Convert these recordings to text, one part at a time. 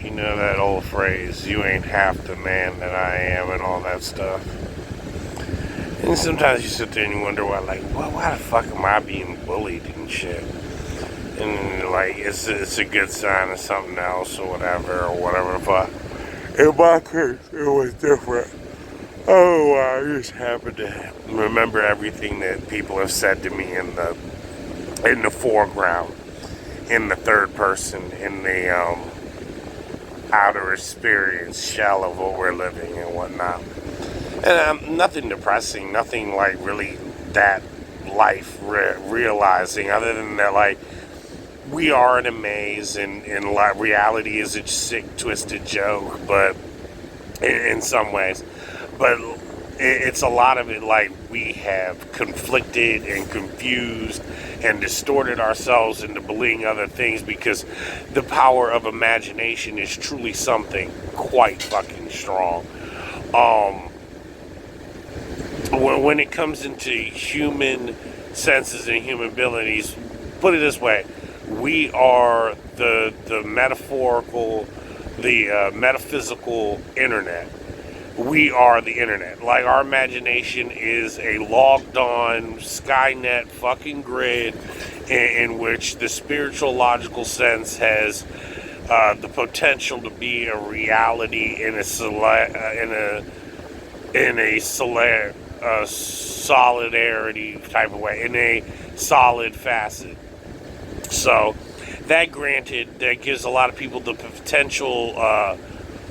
You know that old phrase, you ain't half the man that I am, and all that stuff. And sometimes you sit there and you wonder why, like, well, why the fuck am I being bullied and shit? And like, it's a good sign of something else or whatever. But in my case, it was different. Oh, I just happened to remember everything that people have said to me in the foreground, in the third person, in the outer experience shell of what we're living and whatnot. And nothing depressing, nothing like really that life realizing, other than that, like, we are in a maze, and like, reality is a sick, twisted joke, but in some ways. But it's a lot of it like we have conflicted and confused and distorted ourselves into believing other things, because the power of imagination is truly something quite fucking strong. Um, when it comes into human senses and human abilities, put it this way: we are the metaphorical, the metaphysical internet. We are the internet. Like, our imagination is a logged on Skynet fucking grid in which the spiritual logical sense has the potential to be a reality in a solidarity type of way, in a solid facet. So, that granted, that gives a lot of people the potential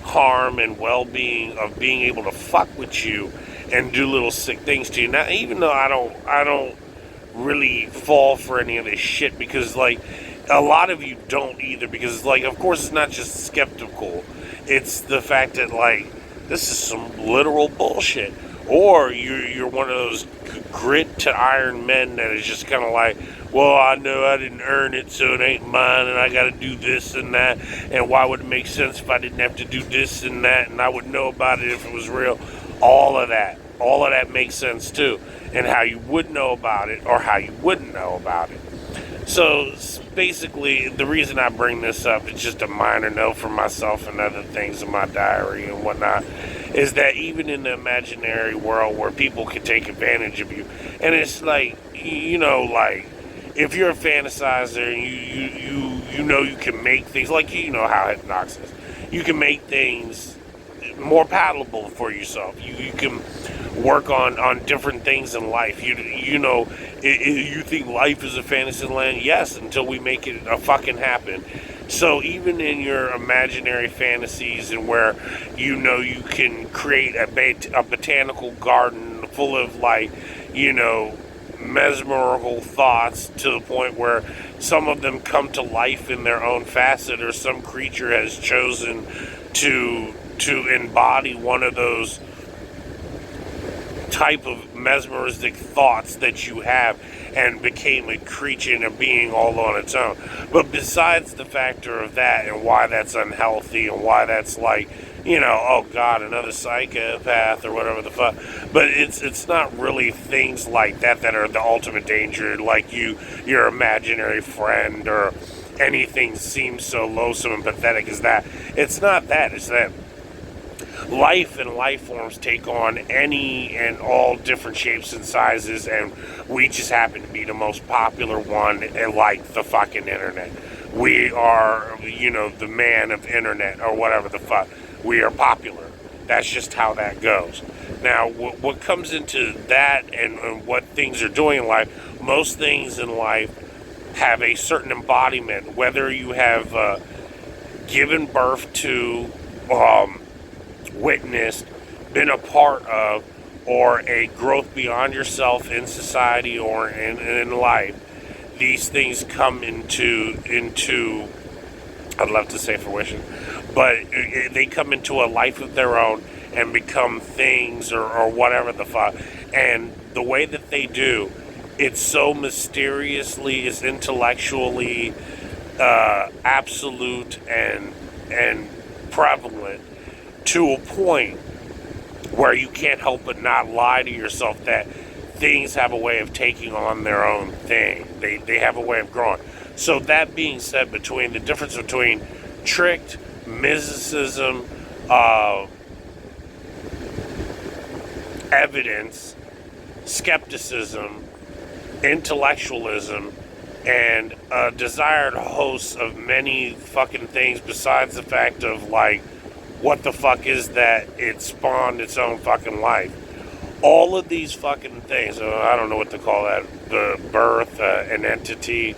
harm and well-being of being able to fuck with you and do little sick things to you. Now, even though I don't really fall for any of this shit, because like a lot of you don't either, because like, of course, it's not just skeptical, it's the fact that like this is some literal bullshit. Or you're one of those grit to iron men that is just kind of like, well, I know I didn't earn it, so it ain't mine, and I got to do this and that. And why would it make sense if I didn't have to do this and that, and I would know about it if it was real? All of that makes sense too, and how you would know about it or how you wouldn't know about it. So basically, the reason I bring this up, is just a minor note for myself and other things in my diary and whatnot, is that even in the imaginary world where people can take advantage of you, and it's like, like, if you're a fantasizer and you know you can make things, like, you know how hypnosis, you can make things more palatable for yourself. You can work on different things in life. You think life is a fantasy land? Yes, until we make it a fucking happen. So even in your imaginary fantasies, and where you can create a botanical garden full of, like, mesmerical thoughts, to the point where some of them come to life in their own facet, or some creature has chosen to embody one of those type of mesmeristic thoughts that you have, and became a creature and a being all on its own. But besides the factor of that, and why that's unhealthy, and why that's like, oh God, another psychopath or whatever the fuck. But it's not really things like that are the ultimate danger, like your imaginary friend, or anything seems so loathsome and pathetic as that. It's not that. It's that life and life forms take on any and all different shapes and sizes, and we just happen to be the most popular one, like the fucking internet. We are, the man of internet, or whatever the fuck. We are popular. That's just how that goes. Now, what comes into that, and what things are doing in life, most things in life have a certain embodiment, whether you have given birth to, witnessed, been a part of, or a growth beyond yourself in society or in life. These things come into I'd love to say fruition, but they come into a life of their own and become things, or whatever the fuck. And the way that they do, it's so mysteriously, is intellectually absolute and prevalent, to a point where you can't help but not lie to yourself that things have a way of taking on their own thing. They have a way of growing. So that being said, between the difference between tricked mysticism, evidence, skepticism, intellectualism, and a desired host of many fucking things besides the fact of, like, what the fuck is that it spawned its own fucking life. All of these fucking things, I don't know what to call that, the birth, an entity,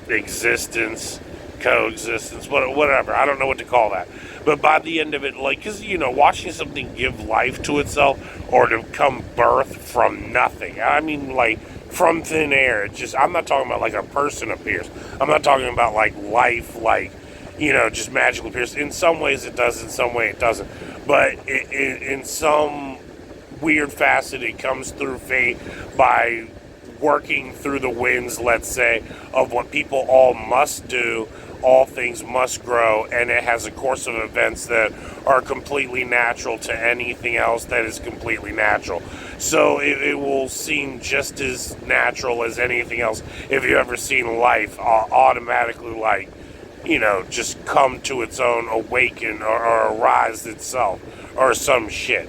existence, coexistence, whatever. I don't know what to call that. But by the end of it, like, because, watching something give life to itself or to come birth from nothing. I mean, like, from thin air. It's just, I'm not talking about, like, a person appears. I'm not talking about, like, life, like, just magically appears. In some ways it does, in some way it doesn't. But in some weird facet, it comes through fate by working through the winds, let's say, of what people all must do. All things must grow, and it has a course of events that are completely natural to anything else that is completely natural. So it will seem just as natural as anything else if you've ever seen life automatically, like, just come to its own, awaken, or arise itself, or some shit.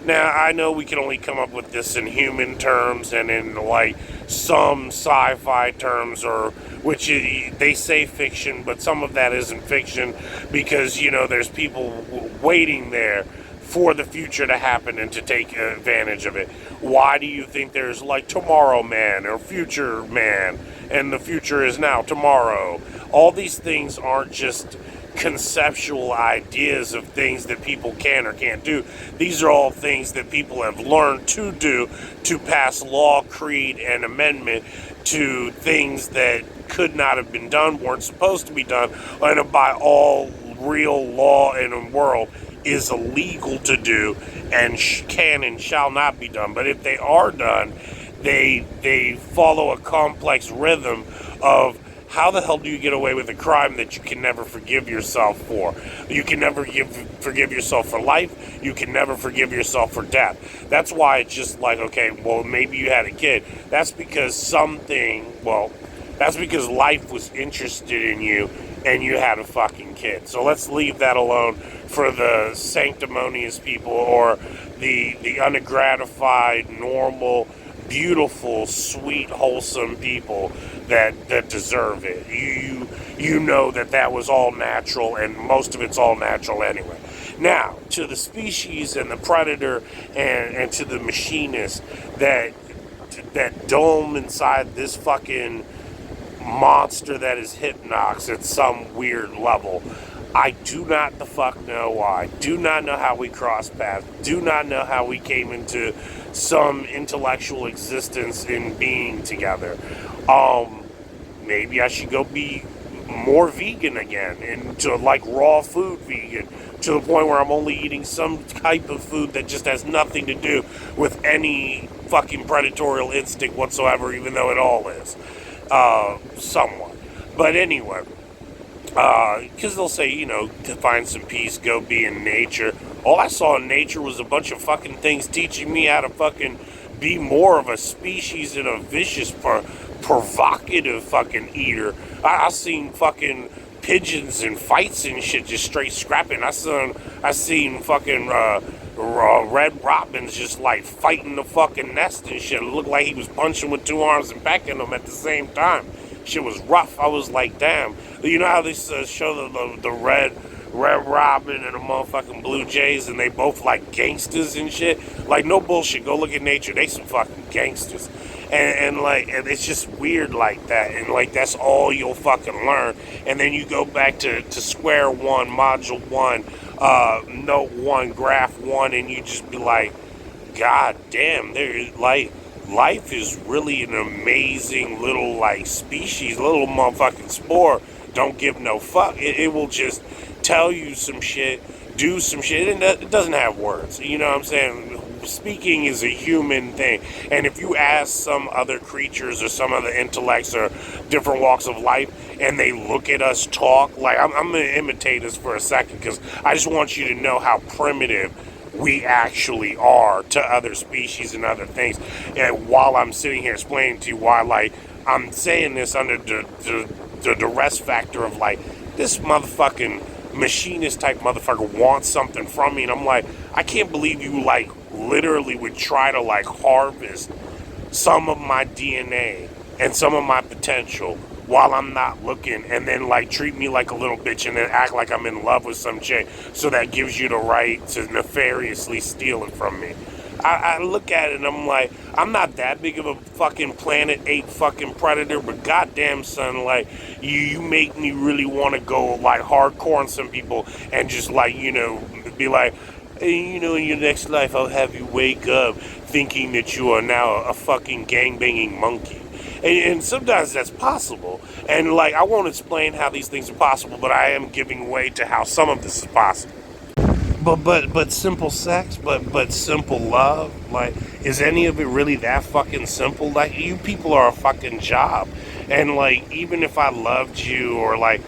Now, I know we can only come up with this in human terms and in, like, some sci-fi terms, or which they say fiction, but some of that isn't fiction because, there's people waiting there for the future to happen and to take advantage of it. Why do you think there's, like, Tomorrow Man or Future Man, and the future is now tomorrow? All these things aren't just conceptual ideas of things that people can or can't do. These are all things that people have learned to do to pass law, creed, and amendment to things that could not have been done, weren't supposed to be done, and by all real law in the world is illegal to do and can and shall not be done. But if they are done, they follow a complex rhythm of how the hell do you get away with a crime that you can never forgive yourself for? You can never forgive yourself for life. You can never forgive yourself for death. That's why it's just like, okay, well, maybe you had a kid. That's because that's because life was interested in you and you had a fucking kid. So let's leave that alone for the sanctimonious people or the ungratified, normal, beautiful, sweet, wholesome people that deserve it. You know that was all natural, and most of it's all natural anyway. Now, to the species and the predator and to the machinist that dome inside this fucking monster that is Hypnox at some weird level, I do not the fuck know why. Do not know how we crossed paths. Do not know how we came into some intellectual existence in being together. Maybe I should go be more vegan again, and to like raw food vegan, to the point where I'm only eating some type of food that just has nothing to do with any fucking predatorial instinct whatsoever, even though it all is. Somewhat. But anyway, because they'll say, to find some peace, go be in nature. All I saw in nature was a bunch of fucking things teaching me how to fucking be more of a species and a vicious, provocative fucking eater. I seen fucking pigeons and fights and shit just straight scrapping. I seen fucking red robins just like fighting the fucking nest and shit. It looked like he was punching with two arms and backing them at the same time. Shit was rough. I was like, damn. You know how they show the red robin and the motherfucking blue jays, and they both like gangsters and shit? Like, no bullshit. Go look at nature. They some fucking gangsters. And it's just weird like that. And like, that's all you'll fucking learn. And then you go back to square one, module one, note one, graph one, and you just be like, God damn, life is really an amazing little like species, little motherfucking spore. Don't give no fuck. It will just tell you some shit, do some shit, and it doesn't have words. You know what I'm saying? Speaking is a human thing, and if you ask some other creatures or some other intellects or different walks of life, and they look at us talk, like I'm gonna imitate us for a second, because I just want you to know how primitive we actually are to other species and other things. And while I'm sitting here explaining to you why, like, I'm saying this under the duress factor of like this motherfucking machinist type motherfucker wants something from me, and I'm like, I can't believe you like literally would try to like harvest some of my DNA and some of my potential while I'm not looking, and then like treat me like a little bitch and then act like I'm in love with some chick, so that gives you the right to nefariously steal it from me. I look at it and I'm like, I'm not that big of a fucking planet 8 fucking predator, but goddamn son, like, you make me really want to go like hardcore on some people and just like, be like, hey, in your next life I'll have you wake up thinking that you are now a fucking gangbanging monkey. And sometimes that's possible. And like, I won't explain how these things are possible, but I am giving way to how some of this is possible. But simple sex, but simple love. Like, is any of it really that fucking simple? Like, you people are a fucking job, and like, even if I loved you or like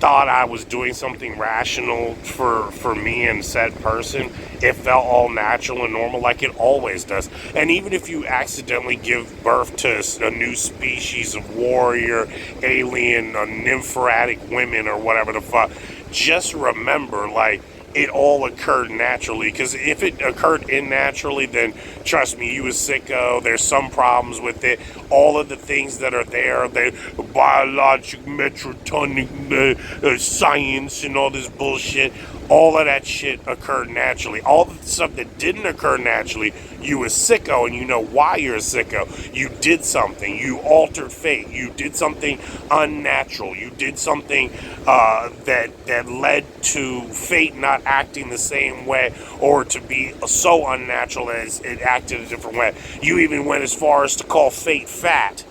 thought I was doing something rational for me and said person, it felt all natural and normal like it always does. And even if you accidentally give birth to a new species of warrior, alien, nymphoratic women or whatever the fuck, just remember, like, it all occurred naturally. Because if it occurred unnaturally, then trust me, you a sicko. There's some problems with it. All of the things that are there, the biologic, metrotonic science and all this bullshit, all of that shit occurred naturally. All the stuff that didn't occur naturally, you a sicko, and you know why you're a sicko. You did something. You altered fate. You did something unnatural. You did something that led to fate not acting the same way, or to be so unnatural as it acted a different way. You even went as far as to call fate fat,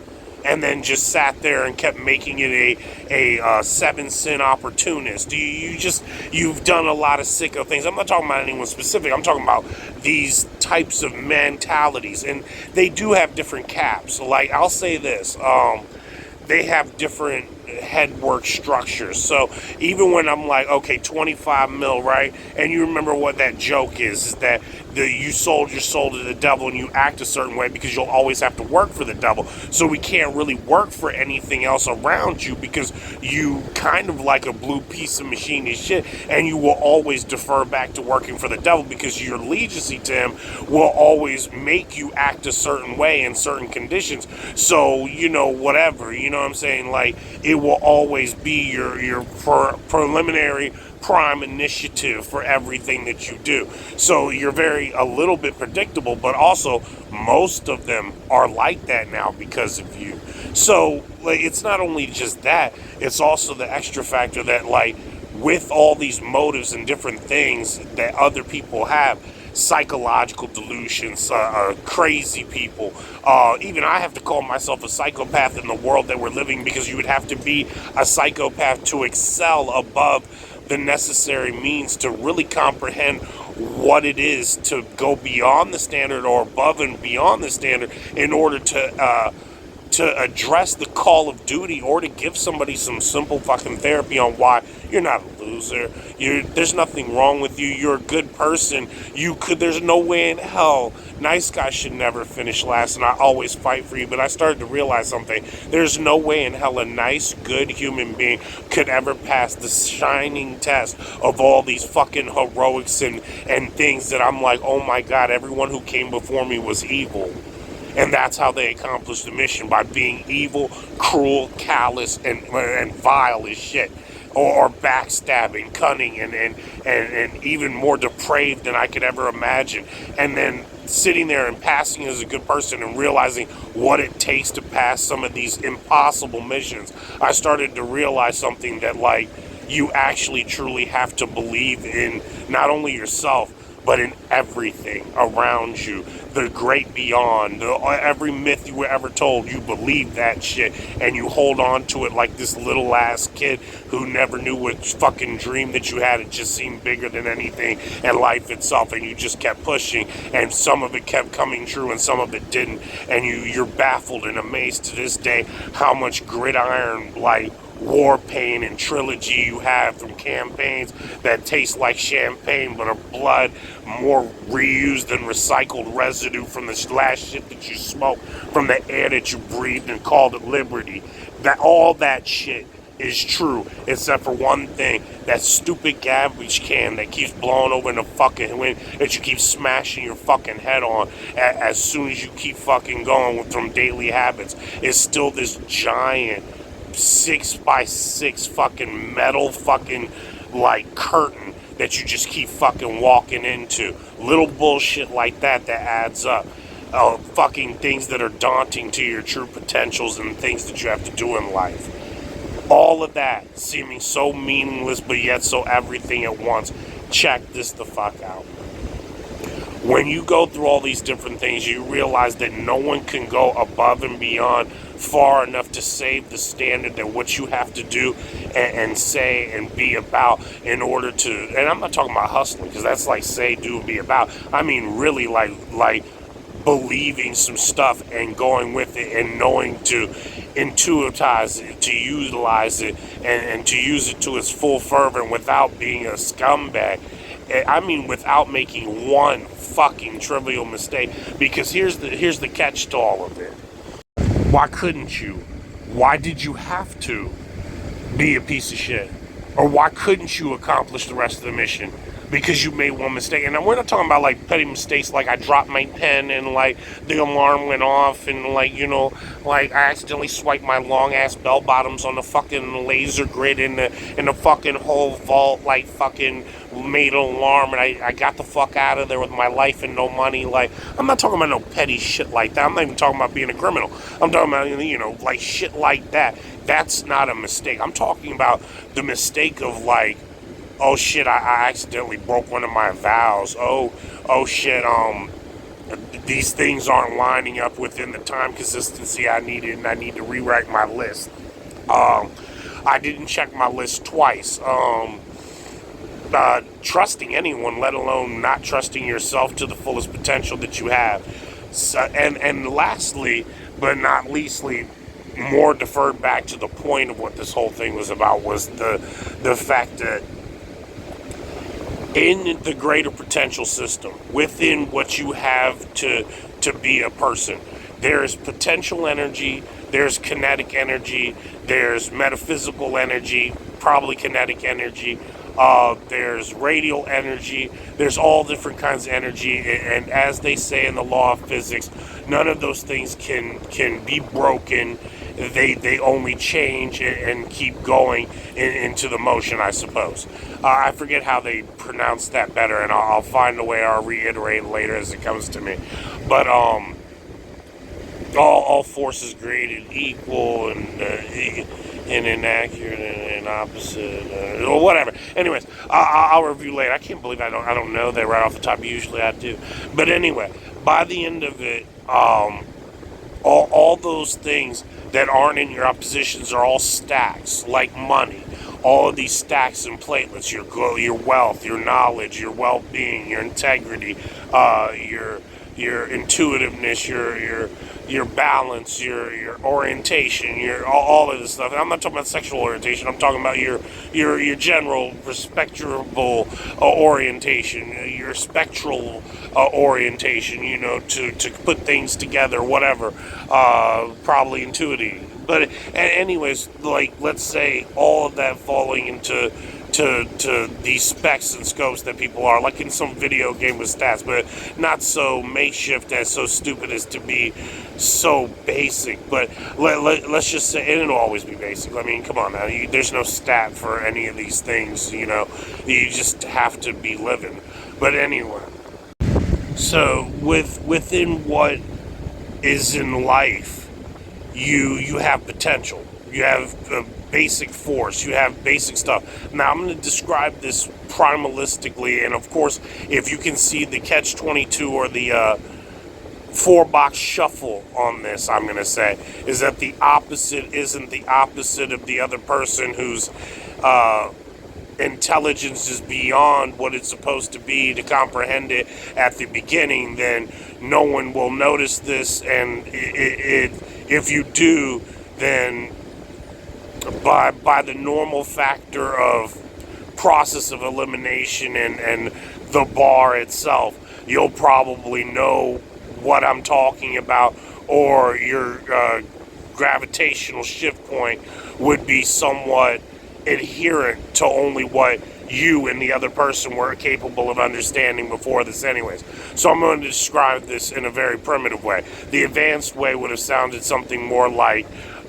and then just sat there and kept making it a seven sin opportunist. You've done a lot of sicko things. I'm not talking about anyone specific. I'm talking about these types of mentalities, and they do have different caps. Like, I'll say this, they have different head work structures. So even when I'm like, okay, 25 mil, right? And you remember what that joke is that you sold your soul to the devil and you act a certain way because you'll always have to work for the devil. So we can't really work for anything else around you because you kind of like a blue piece of machine and shit, and you will always defer back to working for the devil because your allegiance to him will always make you act a certain way in certain conditions. So, whatever, you know what I'm saying? Like, it will always be your preliminary prime initiative for everything that you do. So you're a little bit predictable, but also most of them are like that now because of you. So like, it's not only just that, it's also the extra factor that, like, with all these motives and different things that other people have, psychological delusions, crazy people. Even I have to call myself a psychopath in the world that we're living, because you would have to be a psychopath to excel above the necessary means to really comprehend what it is to go beyond the standard or above and beyond the standard in order to address the call of duty, or to give somebody some simple fucking therapy on why you're not a loser. There's nothing wrong with you. You're a good person. There's no way in hell. Nice guys should never finish last, and I always fight for you. But I started to realize something. There's no way in hell a nice, good human being could ever pass the shining test of all these fucking heroics and things that I'm like, oh my God, everyone who came before me was evil. And that's how they accomplished the mission, by being evil, cruel, callous, and vile as shit. Or backstabbing, cunning, and even more depraved than I could ever imagine. And then sitting there and passing as a good person and realizing what it takes to pass some of these impossible missions, I started to realize something, that, like, you actually truly have to believe in not only yourself, but in everything around you. The great beyond, every myth you were ever told, you believe that shit, and you hold on to it like this little ass kid who never knew what fucking dream that you had. It just seemed bigger than anything and life itself, and you just kept pushing, and some of it kept coming true and some of it didn't, and you're baffled and amazed to this day how much gridiron, like, war pain and trilogy you have from campaigns that taste like champagne but are blood, more reused and recycled residue from the last shit that you smoked, from the air that you breathed and called it liberty. That all that shit is true, except for one thing: that stupid garbage can that keeps blowing over in the fucking wind that you keep smashing your fucking head on as soon as you keep fucking going from daily habits is still this giant 6x6 fucking metal fucking like curtain that you just keep fucking walking into. Little bullshit like that adds up. Fucking things that are daunting to your true potentials and things that you have to do in life. All of that seeming so meaningless but yet so everything at once. Check this the fuck out. When you go through all these different things, you realize that no one can go above and beyond far enough to save the standard that what you have to do and say and be about in order to, and I'm not talking about hustling because that's like say, do, and be about. I mean really like believing some stuff and going with it and knowing to intuitize it, to utilize it, and to use it to its full fervor without being a scumbag. I mean, without making one fucking trivial mistake. Because here's the catch to all of it. Why couldn't you? Why did you have to be a piece of shit? Or why couldn't you accomplish the rest of the mission? Because you made one mistake. And we're not talking about like petty mistakes like I dropped my pen and like the alarm went off and like, you know, like I accidentally swiped my long ass bell bottoms on the fucking laser grid in the fucking whole vault, like fucking made an alarm and I got the fuck out of there with my life and no money. Like, I'm not talking about no petty shit like that. I'm not even talking about being a criminal. I'm talking about, you know, like shit like that. That's not a mistake. I'm talking about the mistake of like, oh shit, I accidentally broke one of my vows. Oh shit, these things aren't lining up within the time consistency I needed and I need to rewrite my list. I didn't check my list twice. Trusting anyone, let alone not trusting yourself to the fullest potential that you have. So, and lastly, but not leastly, more deferred back to the point of what this whole thing was about was the fact that in the greater potential system, within what you have to be a person, there is potential energy, there's kinetic energy, there's metaphysical energy, probably kinetic energy, there's radial energy, there's all different kinds of energy, and as they say in the law of physics, none of those things can be broken. They only change and keep going into the motion, I suppose. I forget how they pronounce that better, and I'll find a way. I'll reiterate later as it comes to me. But all forces created equal and inaccurate and opposite, or whatever. Anyways, I'll review later. I can't believe I don't know that right off the top. Usually I do, but anyway, by the end of it, all those things that aren't in your oppositions are all stacks, like money. All of these stacks and platelets, your wealth, your knowledge, your well-being, your integrity, your intuitiveness, your balance, your orientation, all of this stuff. And I'm not talking about sexual orientation. I'm talking about your general respectable orientation, your spectral orientation. You know, to put things together, whatever. Probably intuitive. But anyways, like let's say all of that falling into to these specs and scopes that people are, like in some video game with stats, but not so makeshift as so stupid as to be so basic. But let's just say, and it'll always be basic. I mean, come on now, there's no stat for any of these things, you know. You just have to be living. But anyway, so within what is in life, you have potential. You have basic force. You have basic stuff. Now, I'm going to describe this primalistically, and of course, if you can see the catch-22 or the four-box shuffle on this, I'm going to say, is that the opposite isn't the opposite of the other person whose intelligence is beyond what it's supposed to be to comprehend it at the beginning, then no one will notice this, and if you do, then by the normal factor of process of elimination and the bar itself, you'll probably know what I'm talking about, or your gravitational shift point would be somewhat adherent to only what you and the other person were capable of understanding before this anyways. So I'm going to describe this in a very primitive way. The advanced way would have sounded something more like,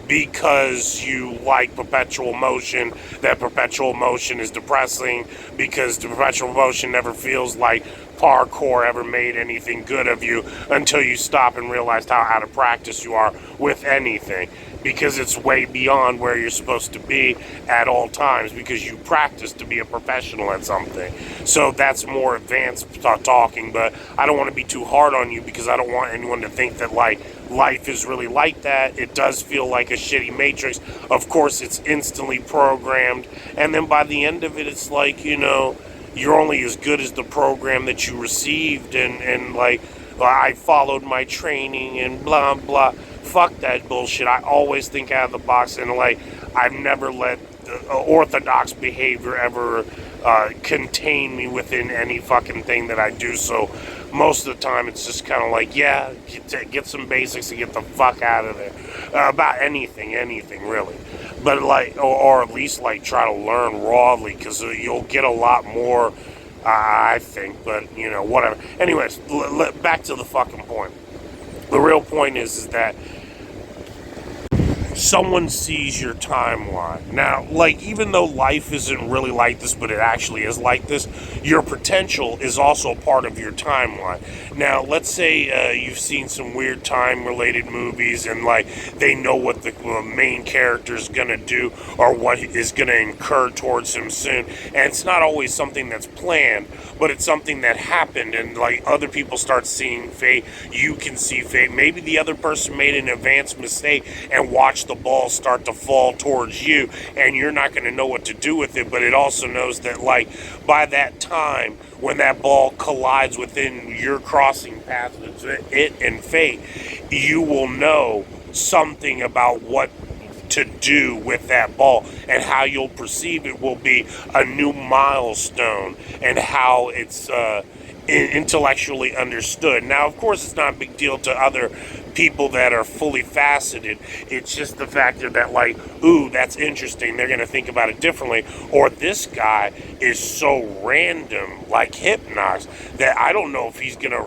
because you like perpetual motion, that perpetual motion is depressing, because the perpetual motion never feels like parkour ever made anything good of you until you stop and realize how out of practice you are with anything, because it's way beyond where you're supposed to be at all times, because you practice to be a professional at something. So that's more advanced talking, but I don't want to be too hard on you, because I don't want anyone to think that like life is really like that. It does feel like a shitty matrix. Of course, it's instantly programmed, and then by the end of it, it's like, you're only as good as the program that you received, and like, I followed my training and blah blah. Fuck that bullshit. I always think out of the box, and like, I've never let orthodox behavior ever contain me within any fucking thing that I do. So most of the time it's just kind of like, yeah, get some basics and get the fuck out of there about anything really. But like, or at least like try to learn rawly, because you'll get a lot more, I think. But whatever. Anyways, back to the fucking point. The real point is that someone sees your timeline. Now, like, even though life isn't really like this, but it actually is like this, your potential is also part of your timeline. Now, let's say you've seen some weird time-related movies, and, like, they know what the main character's gonna do, or what is gonna incur towards him soon, and it's not always something that's planned, but it's something that happened, and, like, other people start seeing fate, you can see fate. Maybe the other person made an advanced mistake and watched the ball start to fall towards you, and you're not going to know what to do with it, but it also knows that, like, by that time when that ball collides within your crossing path with it and fate, you will know something about what to do with that ball, and how you'll perceive it will be a new milestone, and how it's intellectually understood. Now, of course, it's not a big deal to other people that are fully faceted. It's just the factor that, like, ooh, that's interesting, they're going to think about it differently, or this guy is so random, like Hypnox, that I don't know if he's going to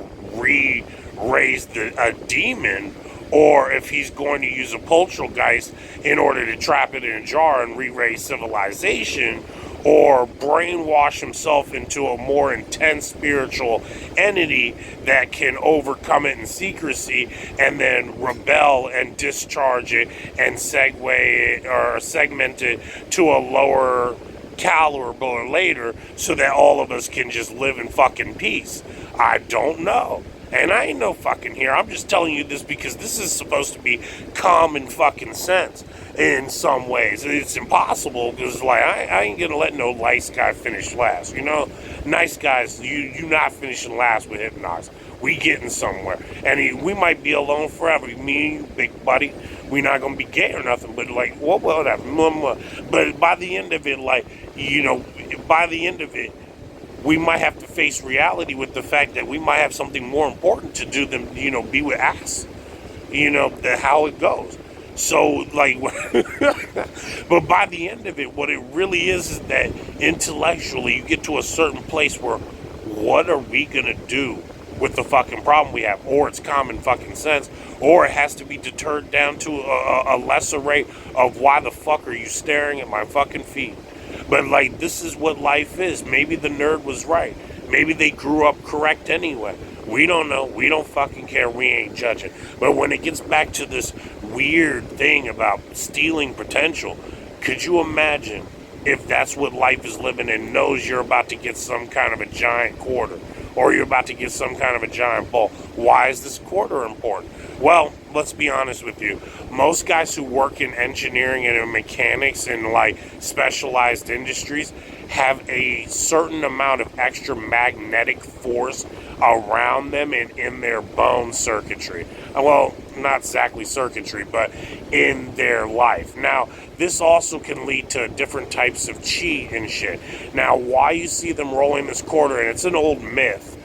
raise a demon, or if he's going to use a poltergeist in order to trap it in a jar and re-raise civilization, or brainwash himself into a more intense spiritual entity that can overcome it in secrecy, and then rebel and discharge it and segue it or segment it to a lower caliber later, so that all of us can just live in fucking peace. I don't know. And I ain't no fucking here. I'm just telling you this because this is supposed to be common fucking sense in some ways. It's impossible, because, like, I ain't gonna let no nice guy finish last. Nice guys, you not finishing last with Hypnox. We getting somewhere. And we might be alone forever. Me and you, big buddy. We not gonna be gay or nothing, but, like, whatever. But by the end of it, like, by the end of it, we might have to face reality with the fact that we might have something more important to do than, be with us. How it goes. So, like, but by the end of it, what it really is that intellectually you get to a certain place where, what are we gonna do with the fucking problem we have? Or it's common fucking sense, or it has to be deterred down to a lesser rate of, why the fuck are you staring at my fucking feet? But, like, this is what life is. Maybe the nerd was right. Maybe they grew up correct anyway. We don't know. We don't fucking care. We ain't judging. But when it gets back to this weird thing about stealing potential, could you imagine if that's what life is living and knows you're about to get some kind of a giant quarter, or you're about to get some kind of a giant ball? Why is this quarter important? Well, let's be honest with you. Most guys who work in engineering and in mechanics and, like, specialized industries have a certain amount of extra magnetic force around them and in their bone circuitry. Well, not exactly circuitry, but in their life. Now, this also can lead to different types of chi and shit. Now, why you see them rolling this quarter, and it's an old myth,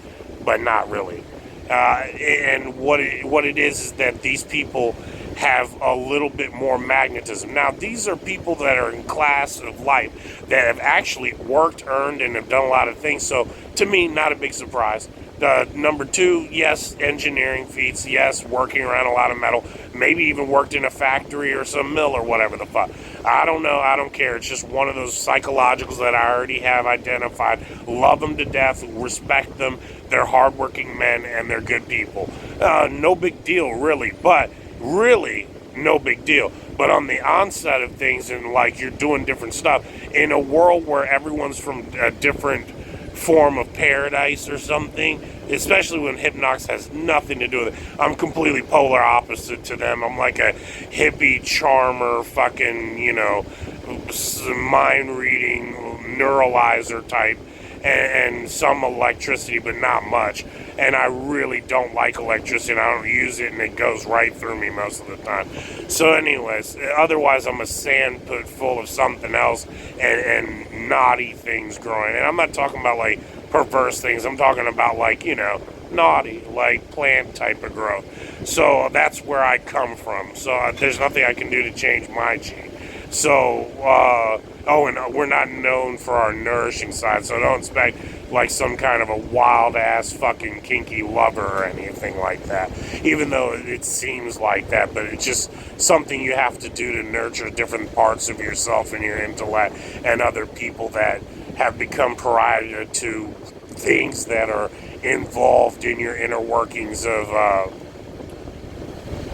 but not really. And what it is that these people have a little bit more magnetism. Now, these are people that are in class of life that have actually worked, earned, and have done a lot of things. So, to me, not a big surprise. Number two, yes, engineering feats, yes, working around a lot of metal, maybe even worked in a factory or some mill or whatever the fuck. I don't know, I don't care. It's just one of those psychologicals that I already have identified. Love them to death, respect them. They're hardworking men and they're good people. No big deal, really, but really no big deal. But on the onset of things, and like you're doing different stuff in a world where everyone's from a different form of paradise or something, especially when Hypnox has nothing to do with it. I'm completely polar opposite to them. I'm like a hippie charmer, fucking, mind reading neuralizer type, and some electricity, but not much. And I really don't like electricity, and I don't use it, and it goes right through me most of the time. So anyways, otherwise I'm a sand put full of something else, and naughty things growing. And I'm not talking about like perverse things. I'm talking about like, naughty, like plant type of growth. So that's where I come from. So there's nothing I can do to change my gene. So, and we're not known for our nourishing side, so don't expect like some kind of a wild ass fucking kinky lover or anything like that. Even though it seems like that, but it's just something you have to do to nurture different parts of yourself and your intellect and other people that have become pariah to things that are involved in your inner workings of,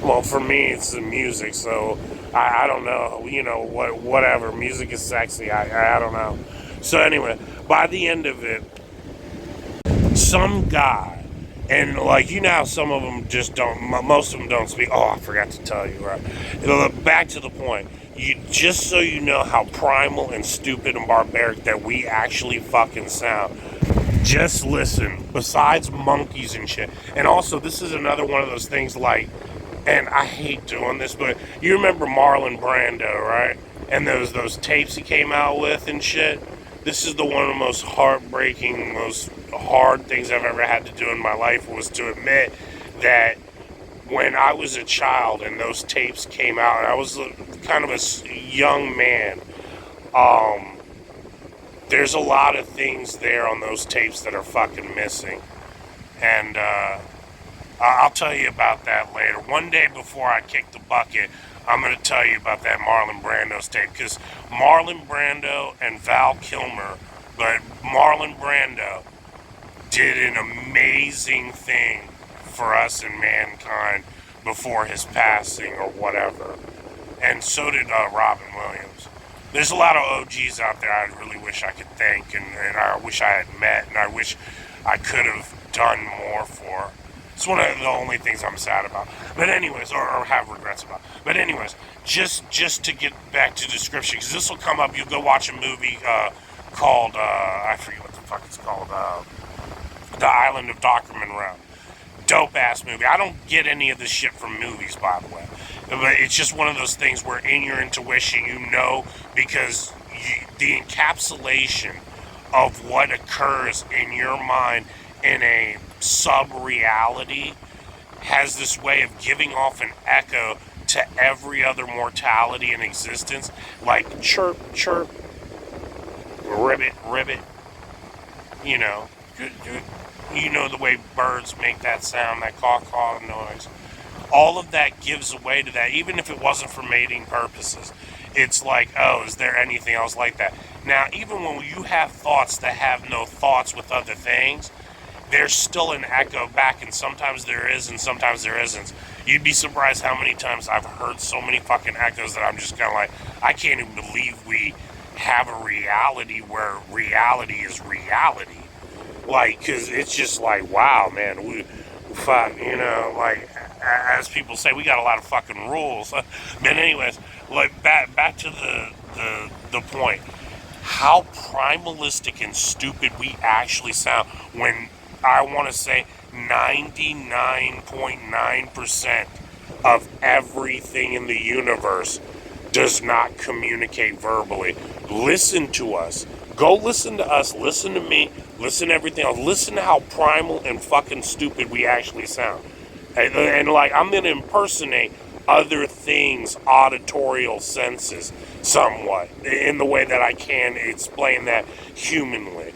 well, for me, it's the music, so I don't know, whatever. Music is sexy, I don't know. So anyway, by the end of it, some guy, and like, how some of them just don't, most of them don't speak. Oh, I forgot to tell you, right? Back to the point. Just so you know how primal and stupid and barbaric that we actually fucking sound. Just listen, besides monkeys and shit. And also, this is another one of those things like, and I hate doing this, but you remember Marlon Brando, right? And those tapes he came out with and shit? This is one of the most heartbreaking, most hard things I've ever had to do in my life, was to admit that when I was a child and those tapes came out, and I was kind of a young man, there's a lot of things there on those tapes that are fucking missing. And, I'll tell you about that later. One day before I kick the bucket, I'm going to tell you about that Marlon Brando's tape, because Marlon Brando and Val Kilmer, but Marlon Brando did an amazing thing for us and mankind before his passing or whatever. And so did Robin Williams. There's a lot of OGs out there I really wish I could thank, and I wish I had met, and I wish I could have done more for. It's one of the only things I'm sad about. But anyways, or have regrets about. But anyways, just to get back to description, because this will come up. You go watch a movie called, I forget what the fuck it's called, The Island of Dr. Monroe. Dope-ass movie. I don't get any of this shit from movies, by the way. But it's just one of those things where in your intuition, because the encapsulation of what occurs in your mind in a sub-reality has this way of giving off an echo to every other mortality in existence, like chirp, chirp, ribbit, ribbit, you know the way birds make that sound, that caw-caw noise. All of that gives away to that, even if it wasn't for mating purposes. It's like, oh, is there anything else like that? Now, even when you have thoughts that have no thoughts with other things, there's still an echo back, and sometimes there is and sometimes there isn't. You'd be surprised how many times I've heard so many fucking echoes that I'm just kind of like, I can't even believe we have a reality where reality is reality. Like, because it's just like, wow, man, we fuck, like, as people say, we got a lot of fucking rules. But anyways, like, back to the point. How primalistic and stupid we actually sound when I want to say 99.9% of everything in the universe does not communicate verbally. Listen to us. Go listen to us. Listen to me. Listen to everything else. Listen to how primal and fucking stupid we actually sound. And like, I'm going to impersonate other things, auditorial senses, somewhat, in the way that I can explain that humanly.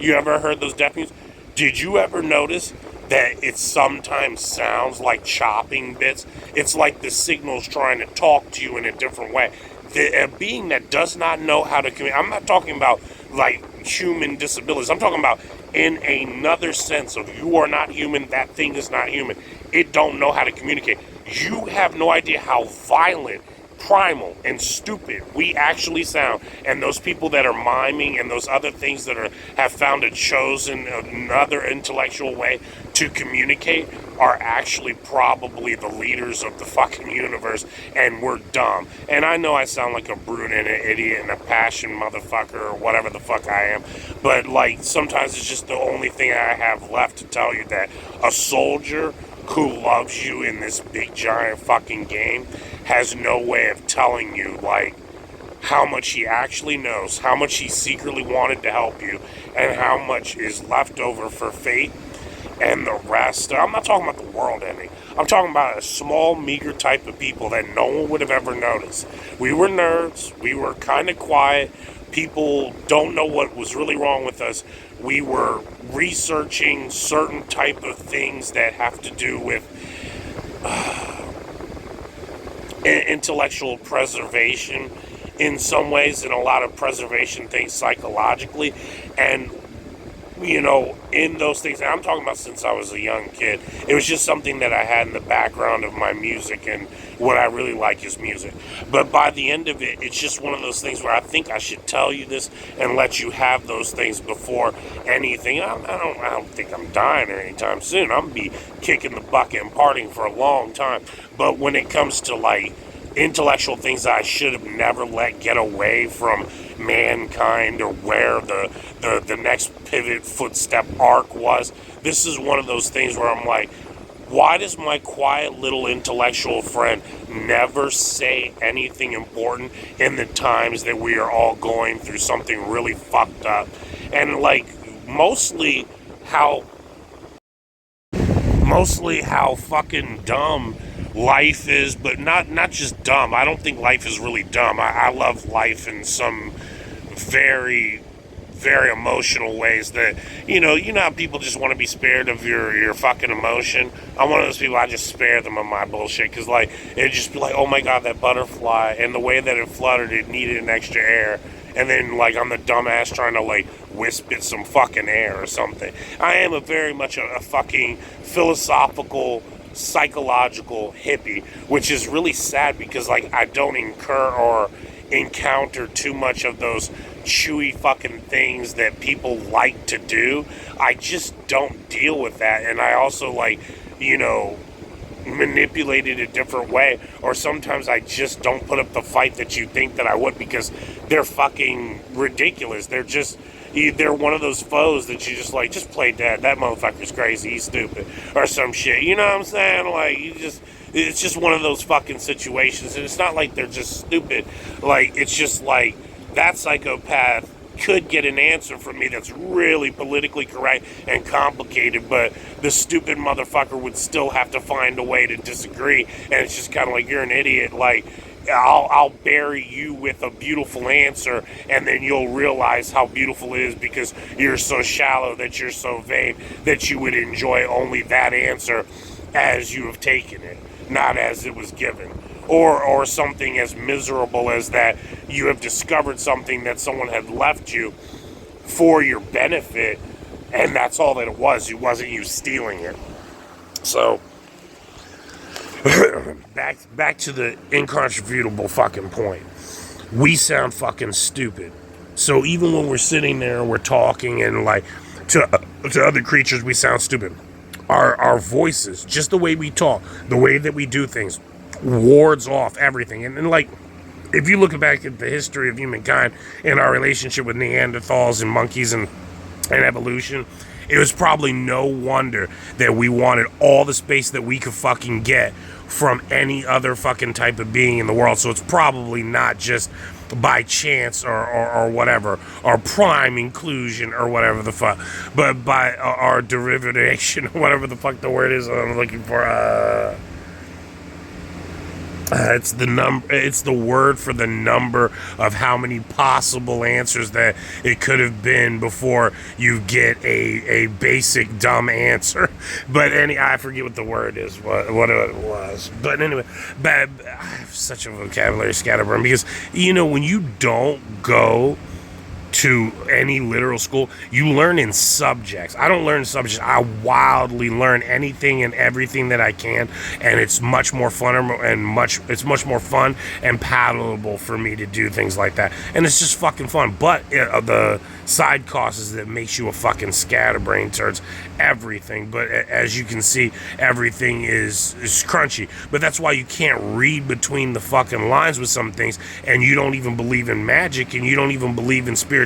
You ever heard those deaf mutes? Did you ever notice that it sometimes sounds like chopping bits? It's like the signal's trying to talk to you in a different way. A being that does not know how to communicate, I'm not talking about like human disabilities, I'm talking about in another sense of you are not human, that thing is not human. It don't know how to communicate. You have no idea how violent, primal, and stupid we actually sound. And those people that are miming and those other things that have found a chosen another intellectual way to communicate are actually probably the leaders of the fucking universe, and we're dumb. And I know I sound like a brute and an idiot and a passion motherfucker or whatever the fuck I am, but like sometimes it's just the only thing I have left to tell you, that a soldier who loves you in this big giant fucking game has no way of telling you like how much he actually knows, how much he secretly wanted to help you, and how much is left over for fate and the rest. I'm not talking about the world ending. I'm talking about a small, meager type of people that no one would have ever noticed. We were nerds. We were kind of quiet. People don't know what was really wrong with us. We were researching certain type of things that have to do with intellectual preservation in some ways, and a lot of preservation things psychologically. And you know, in those things, and I'm talking about since I was a young kid, it was just something that I had in the background of my music, and what I really like is music. But by the end of it, it's just one of those things where I think I should tell you this and let you have those things before anything. I don't think I'm dying or anytime soon. I'm gonna be kicking the bucket and partying for a long time. But when it comes to like intellectual things that I should have never let get away from mankind, or where the next pivot footstep arc was, this is one of those things where I'm like, why does my quiet little intellectual friend never say anything important in the times that we are all going through something really fucked up? And like mostly how fucking dumb life is, but not just dumb. I don't think life is really dumb. I love life in some very, very emotional ways that, you know how people just want to be spared of your fucking emotion. I'm one of those people, I just spare them of my bullshit, because like, it'd just be like, oh my god, that butterfly, and the way that it fluttered, it needed an extra air. And then, like, I'm the dumbass trying to, like, wisp it some fucking air or something. I am very much a fucking philosophical, psychological hippie, which is really sad because, like, I don't incur or encounter too much of those chewy fucking things that people like to do. I just don't deal with that. And I also, like, manipulate it a different way, or sometimes I just don't put up the fight that you think that I would, because they're fucking ridiculous. They're one of those foes that you just like, just play dead. That motherfucker's crazy, he's stupid, or some shit. You know what I'm saying? Like, it's just one of those fucking situations, and it's not like they're just stupid. Like, it's just like that psychopath could get an answer from me that's really politically correct and complicated, but the stupid motherfucker would still have to find a way to disagree, and it's just kind of like, you're an idiot. Like, I'll bury you with a beautiful answer, and then you'll realize how beautiful it is because you're so shallow, that you're so vain, that you would enjoy only that answer as you have taken it, not as it was given. Or something as miserable as that you have discovered something that someone had left you for your benefit, and that's all that it was. It wasn't you stealing it. So, back to the incontrovertible fucking point. We sound fucking stupid. So even when we're sitting there and we're talking and like to other creatures, we sound stupid. Our voices, just the way we talk, the way that we do things, wards off everything. And like, if you look back at the history of humankind and our relationship with Neanderthals and monkeys and evolution, it was probably no wonder that we wanted all the space that we could fucking get from any other fucking type of being in the world. So it's probably not just by chance or whatever, or prime inclusion or whatever the fuck, but by our derivation or whatever the fuck the word is I'm looking for. It's the word for the number of how many possible answers that it could have been before you get a basic dumb answer. But I forget what the word is, what it was. But anyway, I have such a vocabulary scatterbrain because when you don't go to any literal school, you learn in subjects. I don't learn subjects. I wildly learn anything and everything that I can, and it's much more fun it's much more fun and palatable for me to do things like that, and it's just fucking fun. But the side cost is that it makes you a fucking scatterbrain towards everything. But as you can see, everything is crunchy. But that's why you can't read between the fucking lines with some things, and you don't even believe in magic, and you don't even believe in spirituality,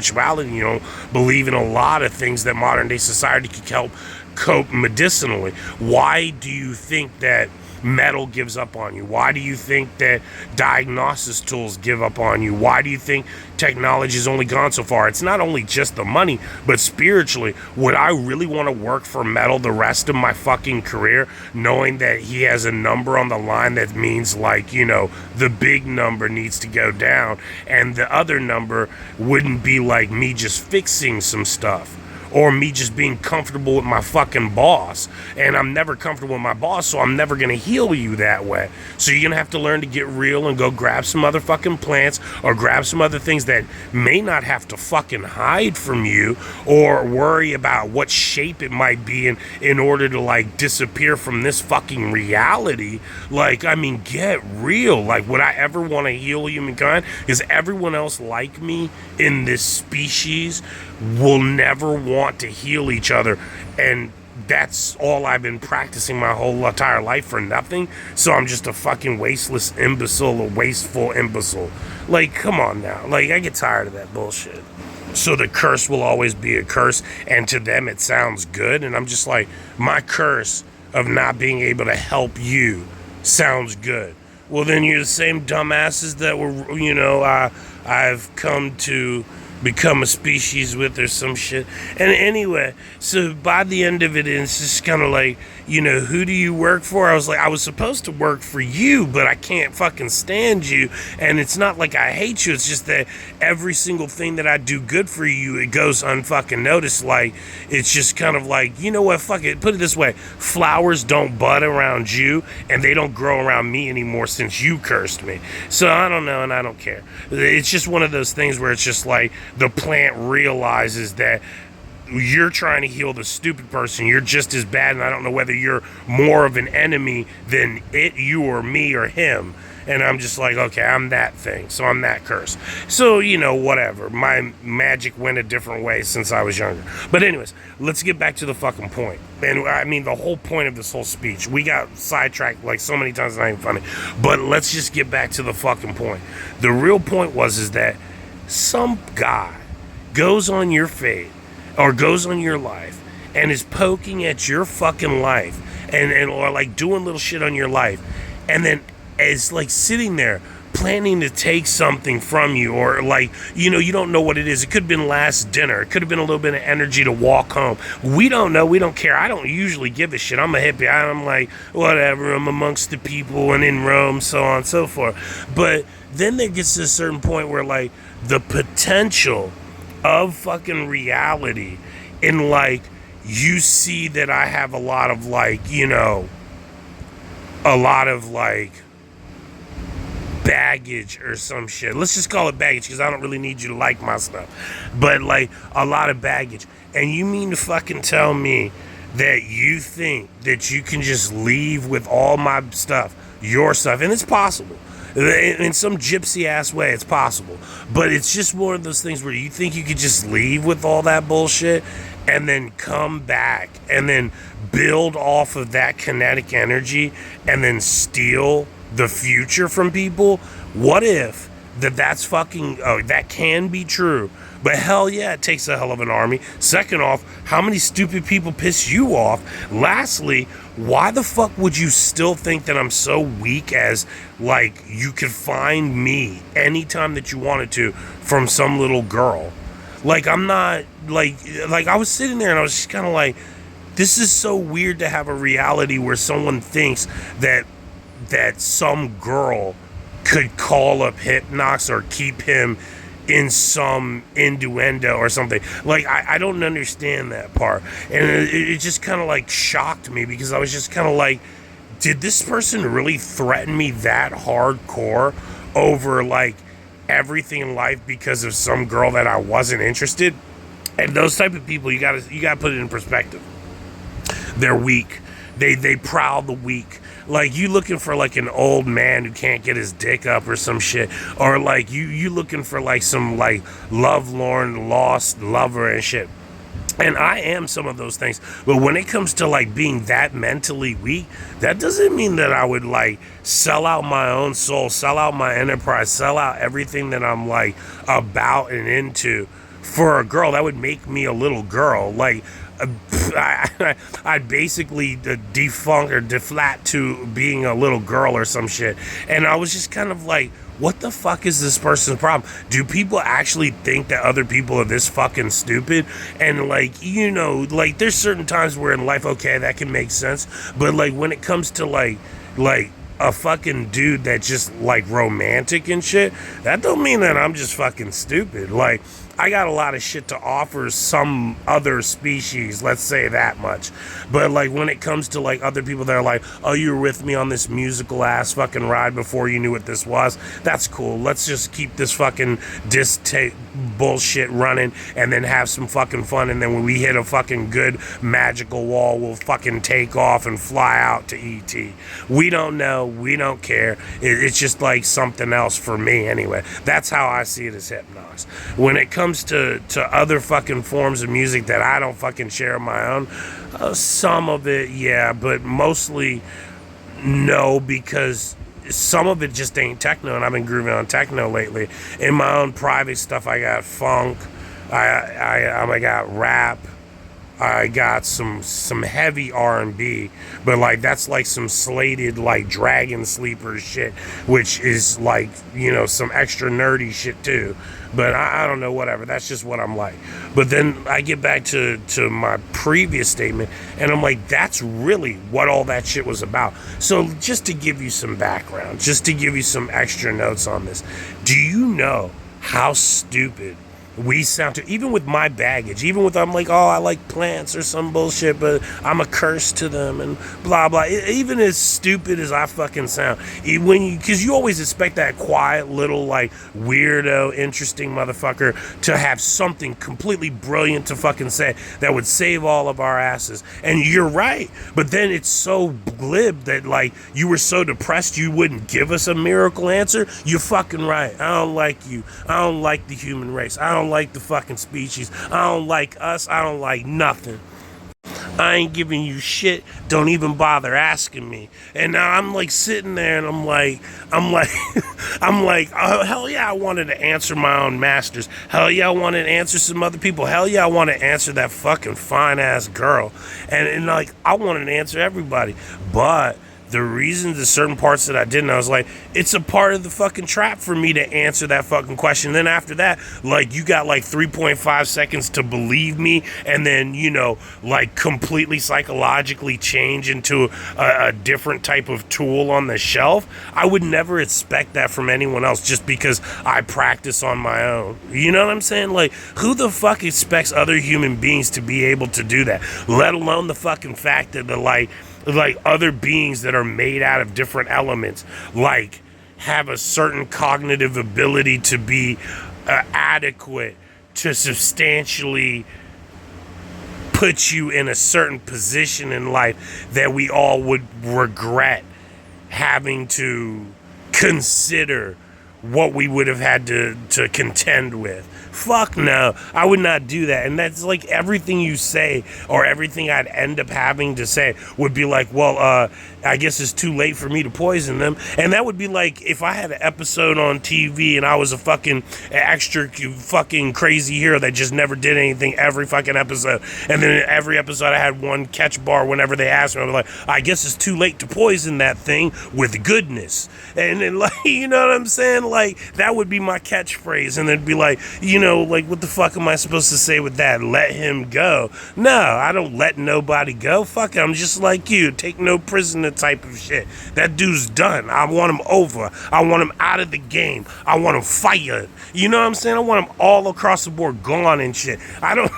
you don't believe in a lot of things that modern day society can help cope medicinally. Why do you think that metal gives up on you? Why do you think that diagnosis tools give up on you? Why do you think technology has only gone so far? It's not only just the money, but spiritually. Would I really want to work for metal the rest of my fucking career, knowing that he has a number on the line that means the big number needs to go down, and the other number wouldn't be like me just fixing some stuff, or me just being comfortable with my fucking boss. And I'm never comfortable with my boss, so I'm never gonna heal you that way. So you're gonna have to learn to get real and go grab some other fucking plants, or grab some other things that may not have to fucking hide from you, or worry about what shape it might be in order to disappear from this fucking reality. Get real. Would I ever want to heal humankind? Is everyone else like me in this species will never want to heal each other, and that's all I've been practicing my whole entire life for nothing. So I'm just a fucking wasteless imbecile, a wasteful imbecile. Come on now. I get tired of that bullshit. So the curse will always be a curse, and to them it sounds good, and I'm just like, my curse of not being able to help you sounds good. Well, then you're the same dumbasses that were, I've come to become a species with, or some shit. And anyway, so by the end of it, it's just kind of like, who do you work for? I was like, I was supposed to work for you, but I can't fucking stand you. And it's not like I hate you, it's just that every single thing that I do good for you, it goes unfucking noticed. It's just kind of like, what, fuck it, put it this way, flowers don't bud around you, and they don't grow around me anymore since you cursed me. So I don't know, and I don't care. It's just one of those things where it's just like, the plant realizes that you're trying to heal the stupid person. You're just as bad, and I don't know whether you're more of an enemy than you or me or him. And I'm just like, okay, I'm that thing, so I'm that curse. So, whatever. My magic went a different way since I was younger. But anyways, let's get back to the fucking point. And the whole point of this whole speech, we got sidetracked so many times, it's not even funny. But let's just get back to the fucking point. The real point is that some guy goes on your fate, or goes on your life, and is poking at your fucking life, or doing little shit on your life, and then is sitting there planning to take something from you, or you don't know what it is. It could have been last dinner, it could have been a little bit of energy to walk home. We don't know, we don't care. I don't usually give a shit. I'm a hippie. I'm like, whatever, I'm amongst the people and in Rome, so on and so forth. But then there gets to a certain point where the potential of fucking reality, in you see that I have a lot of baggage or some shit. Let's just call it baggage, because I don't really need you to like my stuff. But a lot of baggage. And you mean to fucking tell me that you think that you can just leave with all my stuff, your stuff? And it's possible. In some gypsy ass way, it's possible. But it's just one of those things where you think you could just leave with all that bullshit and then come back and then build off of that kinetic energy and then steal the future from people. What if that's fucking, that can be true, But hell yeah, it takes a hell of an army. Second off, how many stupid people piss you off? Lastly, why the fuck would you still think that I'm so weak as, like, you could find me anytime that you wanted to from some little girl? Like, I'm not, like I was sitting there and I was just kind of like, this is so weird to have a reality where someone thinks that some girl could call up Hypnox or keep him in some innuendo or something. Like, I don't understand that part. And it just kind of like shocked me, because I was just kind of like, did this person really threaten me that hardcore over like everything in life because of some girl that I wasn't interested? And those type of people, you gotta put it in perspective. They're weak. They prowl the weak. Like, you looking for like an old man who can't get his dick up or some shit, or like you looking for like some like lovelorn lost lover and shit. And I am some of those things, but when it comes to like being that mentally weak, that doesn't mean that I would like sell out my own soul, sell out my enterprise, sell out everything that I'm like about and into for a girl. That would make me a little girl. Like, I'd basically defunk or deflat to being a little girl or some shit. And I was just kind of like, what the fuck is this person's problem? Do people actually think that other people are this fucking stupid? And like, you know, like there's certain times where in life, okay, that can make sense. But like when it comes to like a fucking dude that's just like romantic and shit, that don't mean that I'm just fucking stupid. Like, I got a lot of shit to offer some other species, let's say that much. But like when it comes to like other people that are like, oh, you were with me on this musical ass fucking ride before you knew what this was, that's cool. Let's just keep this fucking bullshit running and then have some fucking fun. And then when we hit a fucking good magical wall, we'll fucking take off and fly out to ET. We don't know. We don't care. It's just like something else for me anyway. That's how I see it as Hypnox. When it comes to other fucking forms of music that I don't fucking share on my own, some of it, yeah, but mostly no, because some of it just ain't techno, and I've been grooving on techno lately. In my own private stuff, I got funk, I got rap, I got some heavy R&B, but like that's like some slated like Dragon Sleeper shit, which is like, you know, some extra nerdy shit too. But I don't know, whatever. That's just what I'm like. But then I get back to my previous statement, and I'm like, that's really what all that shit was about. So just to give you some background, just to give you some extra notes on this, do you know how stupid we sound to, even with my baggage, even with, I'm like, oh, I like plants or some bullshit, but I'm a curse to them and blah, blah. Even as stupid as I fucking sound, because you always expect that quiet little, like, weirdo, interesting motherfucker to have something completely brilliant to fucking say that would save all of our asses. And you're right. But then it's so glib that, like, you were so depressed you wouldn't give us a miracle answer. You're fucking right. I don't like you. I don't like the human race. I don't like the fucking species. I don't like us. I don't like nothing. I ain't giving you shit. Don't even bother asking me. And now I'm like sitting there and I'm like, oh, hell yeah, I wanted to answer my own masters. Hell yeah, I wanted to answer some other people. Hell yeah, I want to answer that fucking fine ass girl. And like, I wanted to answer everybody. But the reason to certain parts that I didn't, I was like, it's a part of the fucking trap for me to answer that fucking question. Then after that, like, you got like 3.5 seconds to believe me, and then, you know, like completely psychologically change into a different type of tool on the shelf. I would never expect that from anyone else just because I practice on my own. You know what I'm saying? Like, who the fuck expects other human beings to be able to do that? Let alone the fucking fact that the like other beings that are made out of different elements, like, have a certain cognitive ability to be adequate to substantially put you in a certain position in life that we all would regret having to consider what we would have had to contend with. Fuck no, I would not do that. And that's like everything you say, or everything I'd end up having to say would be like, well, I guess it's too late for me to poison them. And that would be like if I had an episode on TV and I was a fucking extra fucking crazy hero that just never did anything every fucking episode. And then every episode I had one catch bar whenever they asked me. I was like, I guess it's too late to poison that thing with goodness. And then, like, you know what I'm saying? Like, that would be my catchphrase. And it'd be like, you know, like, what the fuck am I supposed to say with that? Let him go. No, I don't let nobody go. Fuck it, I'm just like you. Take no prisoner type of shit. That dude's done. I want him over. I want him out of the game. I want him fired. You know what I'm saying? I want him all across the board gone and shit. I don't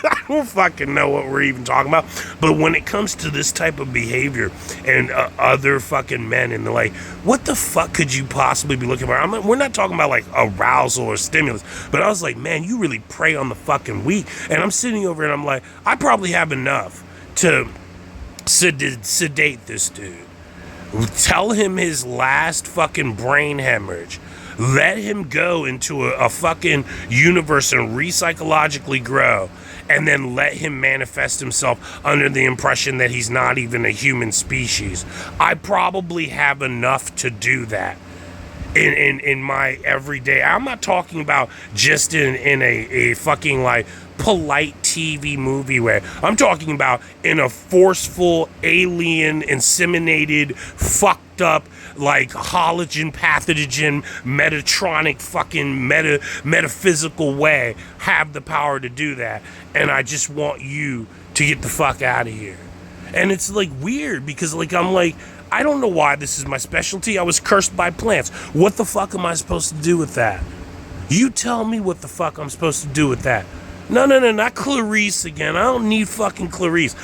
I don't fucking know what we're even talking about. But when it comes to this type of behavior and other fucking men, and they're like, what the fuck could you possibly be looking for? We're not talking about like arousal or stimulus, but I was like, man, you really prey on the fucking weak. And I'm sitting over and I'm like, I probably have enough to sedate this dude. Tell him his last fucking brain hemorrhage. Let him go into a fucking universe and re-psychologically grow. And then let him manifest himself under the impression that he's not even a human species. I probably have enough to do that in my everyday. I'm not talking about just in a fucking like polite TV movie way. I'm talking about in a forceful, alien, inseminated, fucked up, like halogen pathogen, metatronic fucking metaphysical way, have the power to do that. And I just want you to get the fuck out of here. And it's like weird because like I'm like, I don't know why this is my specialty. I was cursed by plants. What the fuck am I supposed to do with that? You tell me what the fuck I'm supposed to do with that. No, not Clarice again. I don't need fucking Clarice.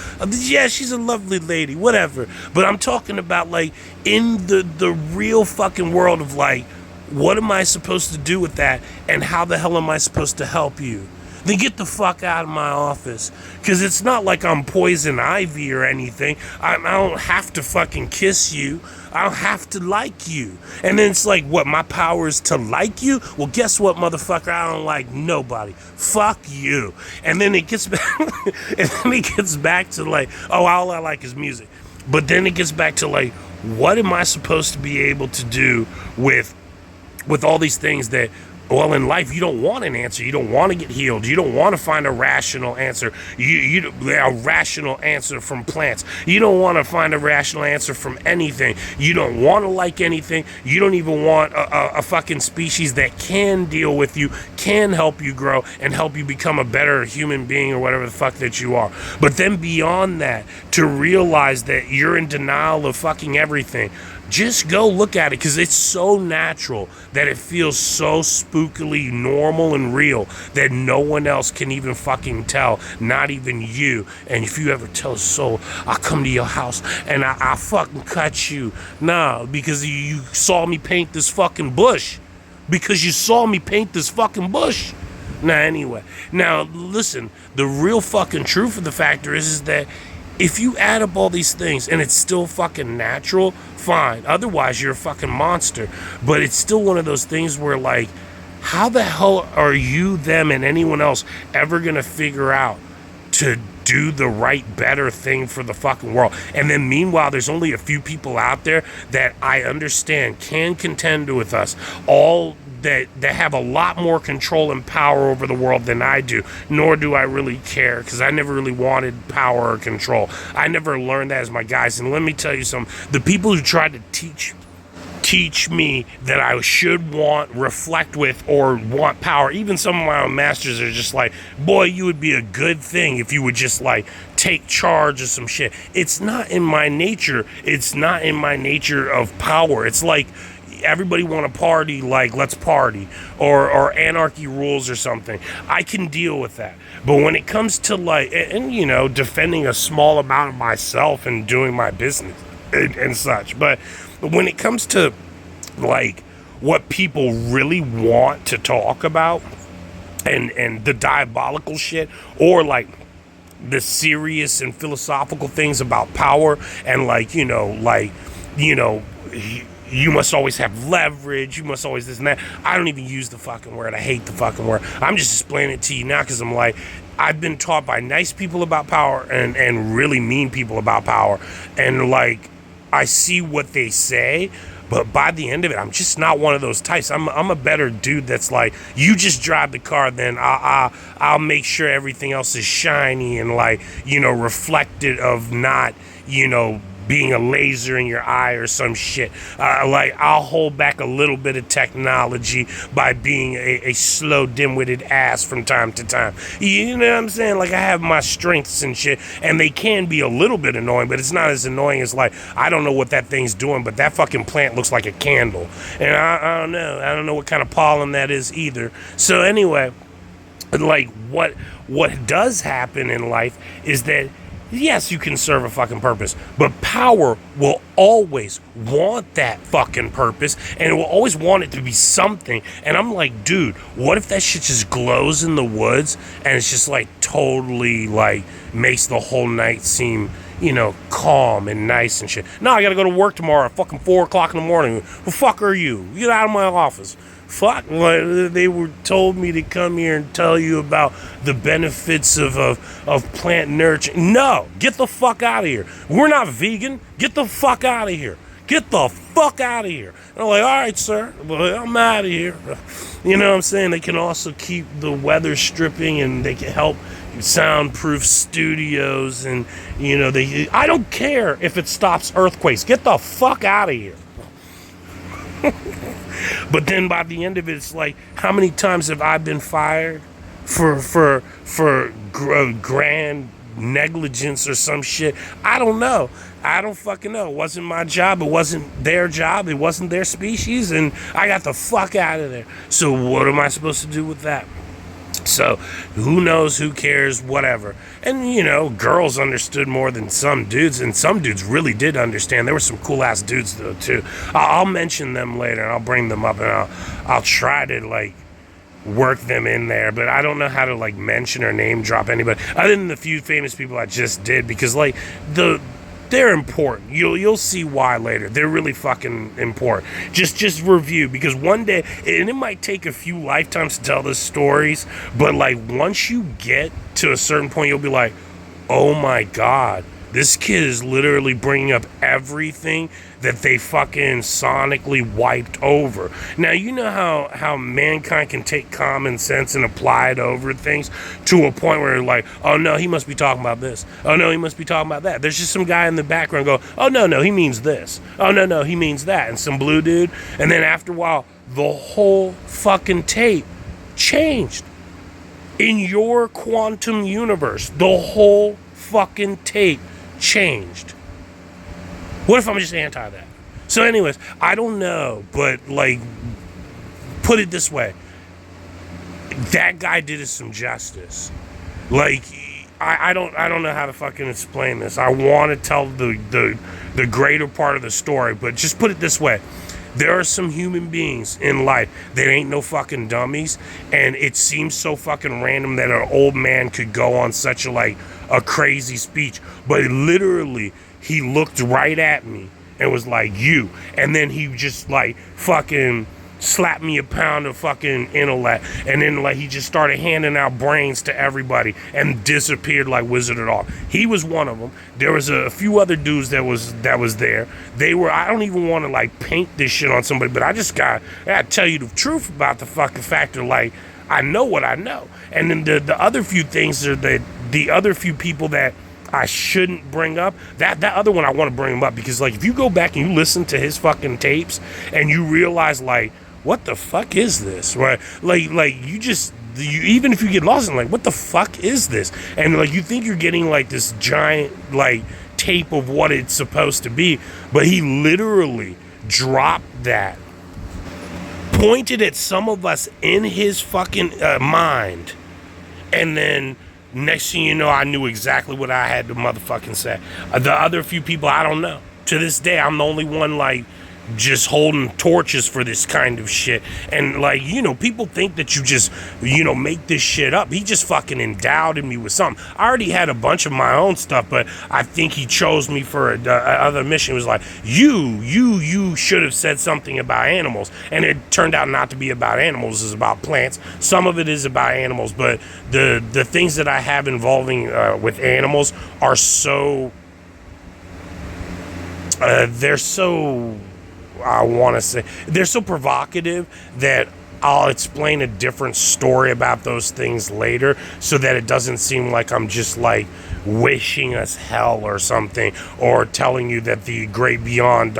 Yeah, she's a lovely lady, whatever. But I'm talking about, like, in the real fucking world of, like, what am I supposed to do with that? And how the hell am I supposed to help you? Then get the fuck out of my office. Because it's not like I'm poison ivy or anything. I don't have to fucking kiss you. I don't have to like you. And then it's like, what, my power is to like you? Well, guess what, motherfucker? I don't like nobody. Fuck you. And then it gets back, to like, oh, all I like is music. But then it gets back to like, what am I supposed to be able to do with all these things that, well, in life, you don't want an answer. You don't want to get healed. You don't want to find a rational answer. A rational answer from plants. You don't want to find a rational answer from anything. You don't want to like anything. You don't even want a fucking species that can deal with you, can help you grow, and help you become a better human being or whatever the fuck that you are. But then beyond that, to realize that you're in denial of fucking everything, just go look at it because it's so natural that it feels so spookily normal and real that no one else can even fucking tell, not even you. And if you ever tell a soul, I'll come to your house and I'll fucking cut you. Nah, because you saw me paint this fucking bush. Because you saw me paint this fucking bush. Nah, anyway. Now, listen, the real fucking truth of the factor is that if you add up all these things and it's still fucking natural, fine. Otherwise, you're a fucking monster. But it's still one of those things where, like, how the hell are you, them, and anyone else ever gonna figure out to do the right, better thing for the fucking world? And then meanwhile, there's only a few people out there that I understand can contend with us, all that have a lot more control and power over the world than I do, nor do I really care, because I never really wanted power or control. I never learned that as my guys. And let me tell you something, the people who tried to teach me that I should reflect with, or want power, even some of my own masters are just like, boy, you would be a good thing if you would just like take charge of some shit. It's not in my nature. It's not in my nature of power. It's like, everybody want to party, like let's party, or anarchy rules or something. I can deal with that. But when it comes to like, and you know, defending a small amount of myself and doing my business and such, but when it comes to like what people really want to talk about and the diabolical shit, or like the serious and philosophical things about power, and like, you know, you must always have leverage, you must always this and that. I don't even use the fucking word. I hate the fucking word. I'm just explaining it to you now because I'm like, I've been taught by nice people about power and really mean people about power. And like, I see what they say, but by the end of it, I'm just not one of those types. I'm a better dude that's like, you just drive the car, then I'll make sure everything else is shiny and like, reflected of not, being a laser in your eye or some shit. Like, I'll hold back a little bit of technology by being a slow, dim-witted ass from time to time. You know what I'm saying? Like, I have my strengths and shit, and they can be a little bit annoying, but it's not as annoying as, like, I don't know what that thing's doing, but that fucking plant looks like a candle. And I don't know. I don't know what kind of pollen that is either. So anyway, like, what does happen in life is that yes, you can serve a fucking purpose, but power will always want that fucking purpose, and it will always want it to be something. And I'm like, dude, what if that shit just glows in the woods and it's just like totally like makes the whole night seem, calm and nice and shit. No, I gotta go to work tomorrow at fucking 4 o'clock in the morning. Who fuck are you? Get out of my office. Fuck, they were told me to come here and tell you about the benefits of plant nurturing. No, get the fuck out of here. We're not vegan. Get the fuck out of here. Get the fuck out of here. And I'm like, all right, sir, well, I'm out of here. You know what I'm saying? They can also keep the weather stripping, and they can help soundproof studios, and I don't care if it stops earthquakes. Get the fuck out of here. But then by the end of it, it's like, how many times have I been fired for grand negligence or some shit? I don't know. I don't fucking know. It wasn't my job. It wasn't their job. It wasn't their species. And I got the fuck out of there. So what am I supposed to do with that? So who knows, who cares, whatever. And girls understood more than some dudes, and some dudes really did understand. There were some cool ass dudes though too. I'll mention them later, and I'll bring them up, and I'll try to like work them in there, but I don't know how to like mention or name drop anybody other than the few famous people I just did, because like they're important. You'll see why later. They're really fucking important. Just review, because one day, and it might take a few lifetimes to tell the stories, but like once you get to a certain point, you'll be like, oh my God, this kid is literally bringing up everything that they fucking sonically wiped over. Now, you know how mankind can take common sense and apply it over things to a point where like, oh no, he must be talking about this. Oh no, he must be talking about that. There's just some guy in the background go, oh no, he means this. Oh no, he means that. And some blue dude. And then after a while, the whole fucking tape changed. In your quantum universe, the whole fucking tape changed. What if I'm just anti that? So anyways, I don't know, but like, put it this way, that guy did us some justice. Like, I don't know how to fucking explain this. I want to tell the greater part of the story, but just put it this way. There are some human beings in life that ain't no fucking dummies, and it seems so fucking random that an old man could go on such a crazy speech, but literally he looked right at me and was like, you, and then he just like fucking slapped me a pound of fucking intellect, and then like he just started handing out brains to everybody and disappeared like Wizard of Oz. He was one of them. There was a few other dudes that was there. They were, I don't even want to like paint this shit on somebody, but I gotta tell you the truth about the fucking factor. Like, I know what I know. And then the other few things are the other few people that I shouldn't bring up. That other one I want to bring him up, because like if you go back and you listen to his fucking tapes and you realize like, what the fuck is this? Right? Like you even if you get lost in like, what the fuck is this? And like you think you're getting like this giant like tape of what it's supposed to be, but he literally dropped that, pointed at some of us in his fucking mind, and then next thing you know, I knew exactly what I had to motherfucking say. The other few people, I don't know. To this day, I'm the only one like just holding torches for this kind of shit. And like, people think that you just, make this shit up. He just fucking endowed me with something. I already had a bunch of my own stuff, but I think he chose me for another mission. It was like, you should have said something about animals. And it turned out not to be about animals. It's about plants. Some of it is about animals, but the things that I have involving with animals are so they're so, I want to say, they're so provocative that I'll explain a different story about those things later so that it doesn't seem like I'm just like wishing us hell or something, or telling you that the great beyond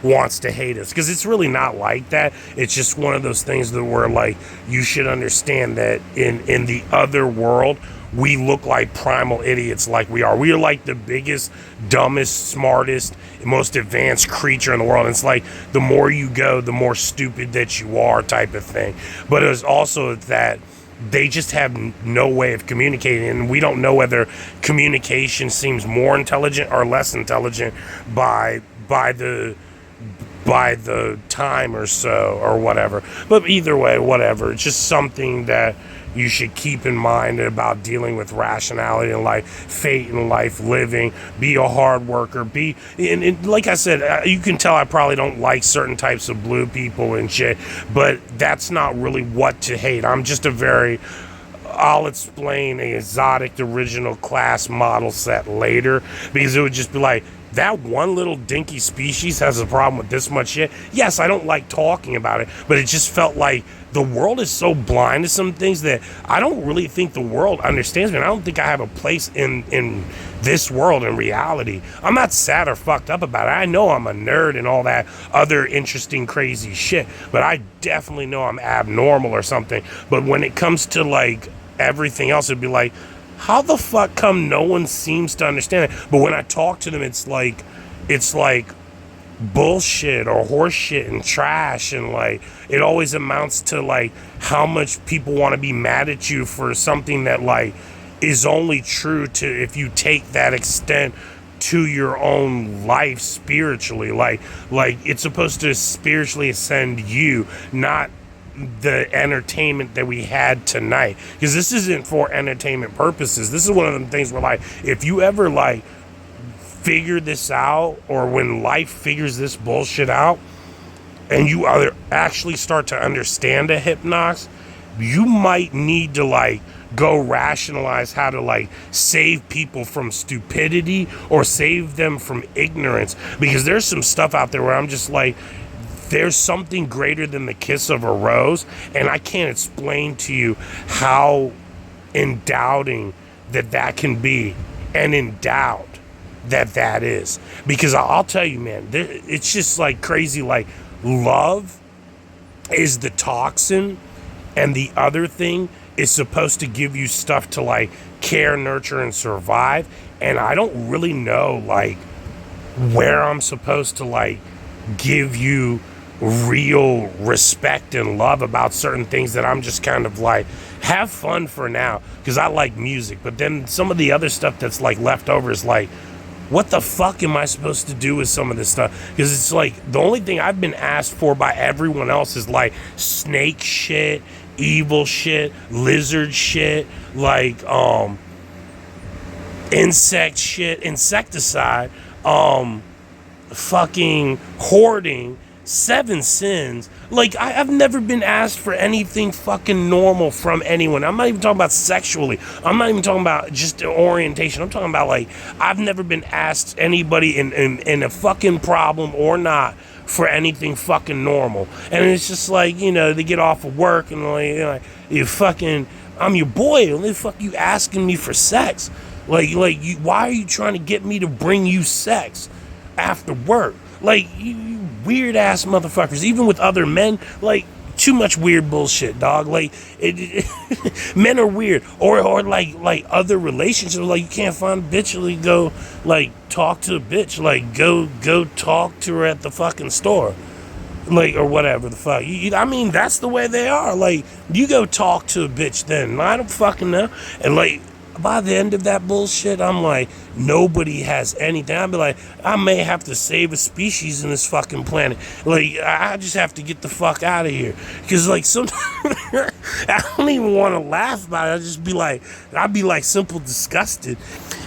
wants to hate us, because it's really not like that. It's just one of those things that where like you should understand that in the other world we look like primal idiots like we are. We are like the biggest, dumbest, smartest, most advanced creature in the world. And it's like the more you go, the more stupid that you are type of thing. But it was also that they just have no way of communicating, and we don't know whether communication seems more intelligent or less intelligent by the time or so or whatever. But either way, whatever, it's just something that you should keep in mind about dealing with rationality in life, fate in life, living. Be a hard worker. And like I said, you can tell I probably don't like certain types of blue people and shit, but that's not really what to hate. I'm just I'll explain a exotic original class model set later, because it would just be like, that one little dinky species has a problem with this much shit. Yes, I don't like talking about it, but it just felt like the world is so blind to some things that I don't really think the world understands me. And I don't think I have a place in this world, in reality. I'm not sad or fucked up about it. I know I'm a nerd and all that other interesting, crazy shit, but I definitely know I'm abnormal or something. But when it comes to like everything else, it'd be like, how the fuck come no one seems to understand it? But when I talk to them, it's like bullshit or horse shit and trash, and like it always amounts to like how much people want to be mad at you for something that like is only true to if you take that extent to your own life spiritually. Like it's supposed to spiritually ascend you, not the entertainment that we had tonight, because this isn't for entertainment purposes. This is one of them things where like if you ever like figure this out, or when life figures this bullshit out and you either actually start to understand a hypnox, you might need to like go rationalize how to like save people from stupidity or save them from ignorance, because there's some stuff out there where I'm just like, there's something greater than the kiss of a rose, and I can't explain to you how endowing that can be, and endowed that is. Because I'll tell you, man, it's just like crazy. Like, love is the toxin, and the other thing is supposed to give you stuff to like care, nurture, and survive. And I don't really know like where I'm supposed to like give you real respect and love about certain things that I'm just kind of like, have fun for now, because I like music. But then some of the other stuff that's like left over is like, what the fuck am I supposed to do with some of this stuff? Because it's like the only thing I've been asked for by everyone else is like snake shit, evil shit, lizard shit, like insect shit, insecticide, fucking hoarding, 7 sins. Like, I've never been asked for anything fucking normal from anyone. I'm not even talking about sexually. I'm not even talking about just orientation. I'm talking about like, I've never been asked anybody in a fucking problem or not for anything fucking normal. And it's just like, you know, they get off of work and like you fucking, I'm your boy. What the fuck you asking me for sex? Like you, why are you trying to get me to bring you sex after work? Like, you weird ass motherfuckers, even with other men, like, too much weird bullshit, dog. Like, men are weird, or like other relationships. Like, you can't find a bitch, like, go like talk to a bitch, like go talk to her at the fucking store, like, or whatever the fuck. I mean, that's the way they are. Like, you go talk to a bitch, then I don't fucking know. And like, by the end of that bullshit, I'm like, nobody has anything. I'd be like, I may have to save a species in this fucking planet. Like, I just have to get the fuck out of here. Because, like, sometimes I don't even want to laugh about it. I'd be like simple disgusted.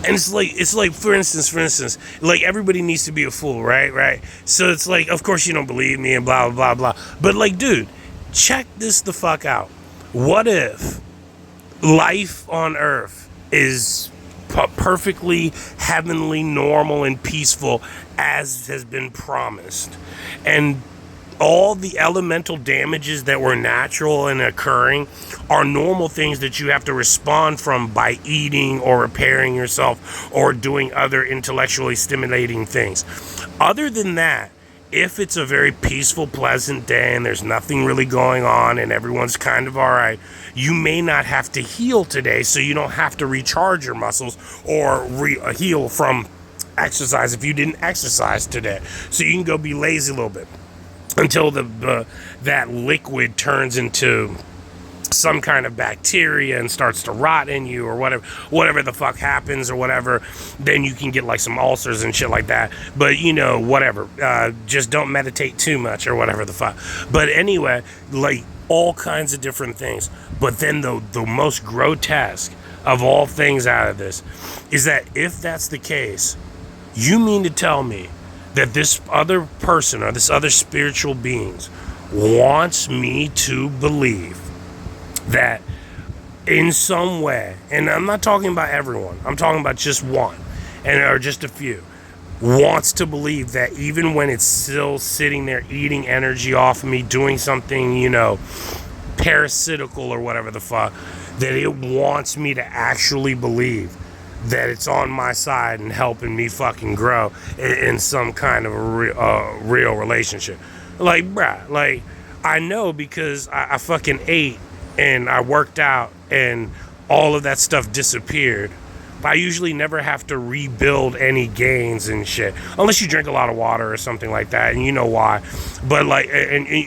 And it's like, for instance, like, everybody needs to be a fool, right? So it's like, of course you don't believe me and blah, blah, blah, blah. But, like, dude, check this the fuck out. What if life on Earth is perfectly heavenly, normal, and peaceful as has been promised. And all the elemental damages that were natural and occurring are normal things that you have to respond from by eating or repairing yourself or doing other intellectually stimulating things. Other than that, if it's a very peaceful, pleasant day and there's nothing really going on and everyone's kind of all right, you may not have to heal today, so you don't have to recharge your muscles or heal from exercise if you didn't exercise today. So you can go be lazy a little bit until that liquid turns into some kind of bacteria and starts to rot in you or whatever the fuck happens or whatever. Then you can get like some ulcers and shit like that. But whatever, just don't meditate too much or whatever the fuck. But anyway, like all kinds of different things. But then the most grotesque of all things out of this is that if that's the case, you mean to tell me that this other person or this other spiritual beings wants me to believe that in some way, and I'm not talking about everyone, I'm talking about just one, or just a few, wants to believe that even when it's still sitting there eating energy off of me, doing something, parasitical or whatever the fuck, that it wants me to actually believe that it's on my side and helping me fucking grow in some kind of a real relationship. Like, bruh, like, I know because I fucking ate and I worked out and all of that stuff disappeared. I usually never have to rebuild any gains and shit, unless you drink a lot of water or something like that, and you know why. But like,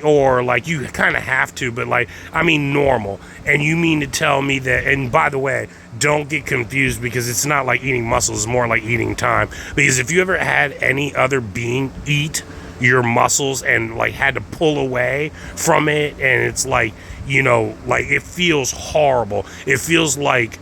or like you kind of have to, but like, I mean normal. And you mean to tell me that? And by the way, don't get confused, because it's not like eating muscles; it's more like eating time. Because if you ever had any other being eat your muscles and like had to pull away from it, and it's like, like it feels horrible. It feels like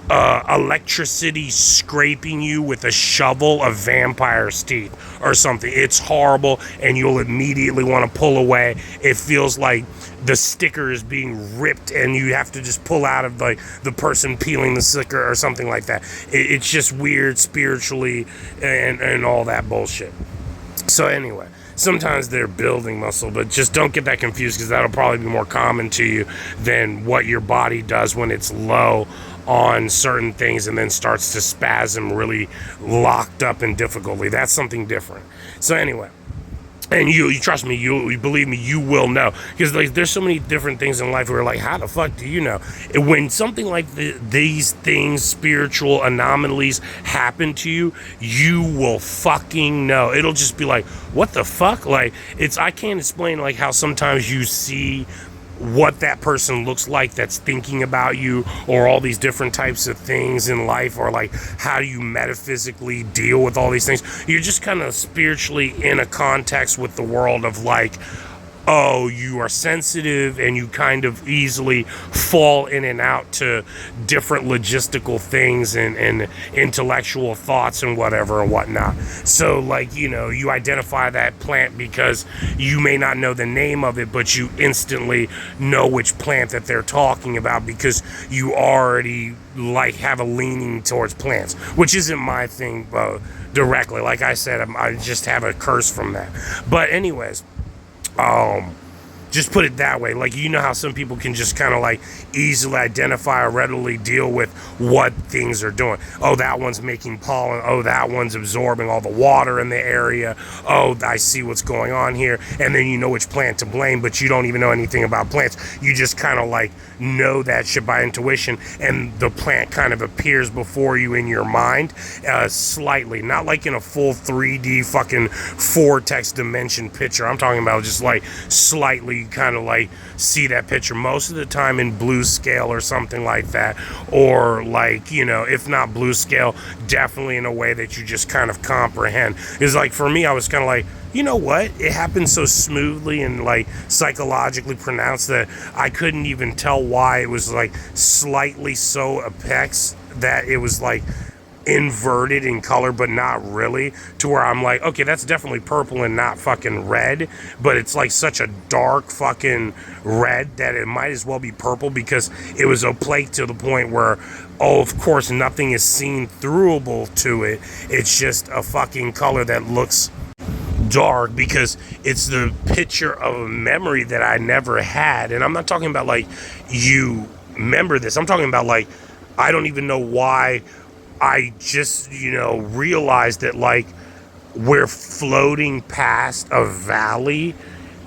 electricity scraping you with a shovel of vampire's teeth or something. It's horrible, and you'll immediately want to pull away. It feels like the sticker is being ripped and you have to just pull out of like the person peeling the sticker or something like that. It's just weird spiritually and all that bullshit. So anyway, sometimes they're building muscle, but just don't get that confused, because that'll probably be more common to you than what your body does when it's low on certain things and then starts to spasm really locked up in difficulty. That's something different. So anyway, and you trust me, you believe me, you will know, because like there's so many different things in life where like, how the fuck do you know? And when something like these things, spiritual anomalies, happen to you, you will fucking know. It'll just be like, what the fuck? Like, I can't explain like how sometimes you see what that person looks like that's thinking about you, or all these different types of things in life, or like how do you metaphysically deal with all these things. You're just kind of spiritually in a context with the world of like, oh, you are sensitive and you kind of easily fall in and out to different logistical things and intellectual thoughts and whatever and whatnot. So like, you identify that plant because you may not know the name of it, but you instantly know which plant that they're talking about, because you already like have a leaning towards plants, which isn't my thing directly. Like I said, I just have a curse from that. But anyways, just put it that way. Like, how some people can just kind of like easily identify or readily deal with what things are doing. Oh, that one's making pollen. Oh, that one's absorbing all the water in the area. Oh, I see what's going on here. And then you know which plant to blame, but you don't even know anything about plants. You just kind of like know that shit by intuition, and the plant kind of appears before you in your mind slightly, not like in a full 3D fucking vortex dimension picture. I'm talking about just like slightly kind of like see that picture most of the time in blue scale or something like that, or like, if not blue scale, definitely in a way that you just kind of comprehend. Is like, for me, I was kind of like, you know what? It happened so smoothly and like psychologically pronounced that I couldn't even tell why it was like slightly so apex that it was like inverted in color, but not really, to where I'm like, okay, that's definitely purple and not fucking red, but it's like such a dark fucking red that it might as well be purple, because it was opaque to the point where, oh, of course, nothing is seen throughable to it. It's just a fucking color that looks dark, because it's the picture of a memory that I never had. And I'm not talking about like you remember this, I'm talking about like, I don't even know why I just, realized that like we're floating past a valley,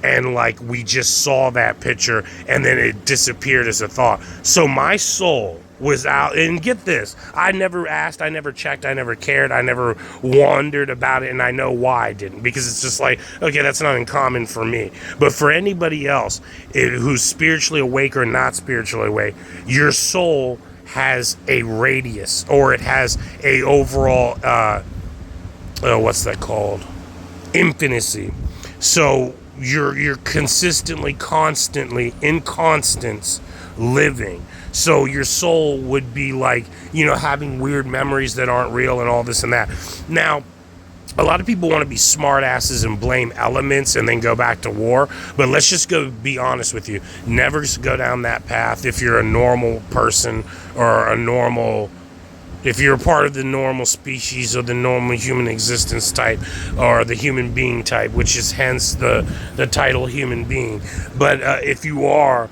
and like we just saw that picture and then it disappeared as a thought. So my soul was out, and get this, I never asked, I never checked, I never cared, I never wondered about it, and I know why I didn't, because it's just like, okay, that's not uncommon for me. But for anybody else who's spiritually awake or not spiritually awake, your soul has a radius, or it has a overall what's that called, infinity. So you're consistently, constantly in constants living. So your soul would be like, having weird memories that aren't real and all this and that. Now, a lot of people want to be smart asses and blame elements and then go back to war. But let's just be honest with you. Never go down that path if you're a normal person, or if you're a part of the normal species or the normal human existence type, or the human being type, which is hence the title human being. But if you are,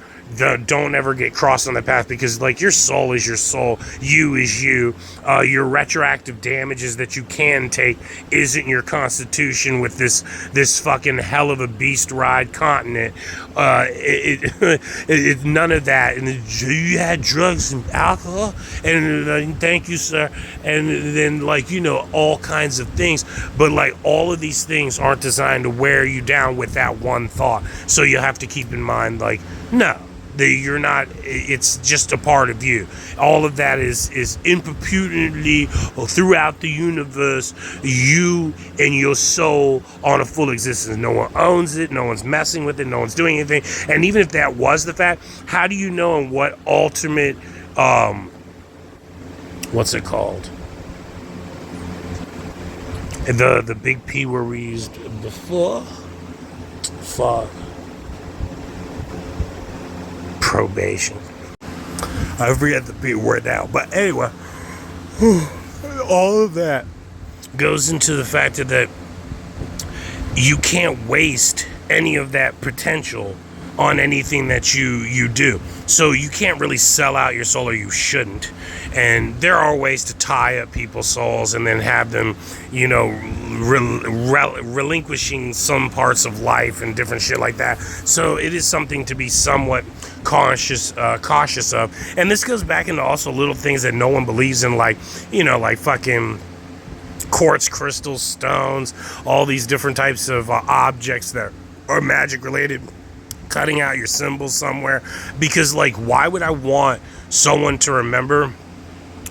don't ever get crossed on the path, because like your soul is your soul, you is you. Your retroactive damages that you can take isn't your constitution with this fucking hell of a beast ride continent. It none of that. And you had drugs and alcohol, and thank you, sir, and then like all kinds of things. But like all of these things aren't designed to wear you down with that one thought. So you have to keep in mind, like, no. You're not, it's just a part of you. All of that is impotently throughout the universe, you and your soul on a full existence. No one owns it, no one's messing with it, no one's doing anything. And even if that was the fact, how do you know in what ultimate, what's it called? The big P where we used before? Fuck. Probation. I forget the P word now, but anyway, all of that goes into the fact that you can't waste any of that potential on anything that you do. So you can't really sell out your soul, or you shouldn't. And there are ways to tie up people's souls and then have them, relinquishing some parts of life and different shit like that. So it is something to be somewhat cautious of. And this goes back into also little things that no one believes in, like, like fucking quartz crystals, stones, all these different types of objects that are magic related, cutting out your symbols somewhere. Because like, why would I want someone to remember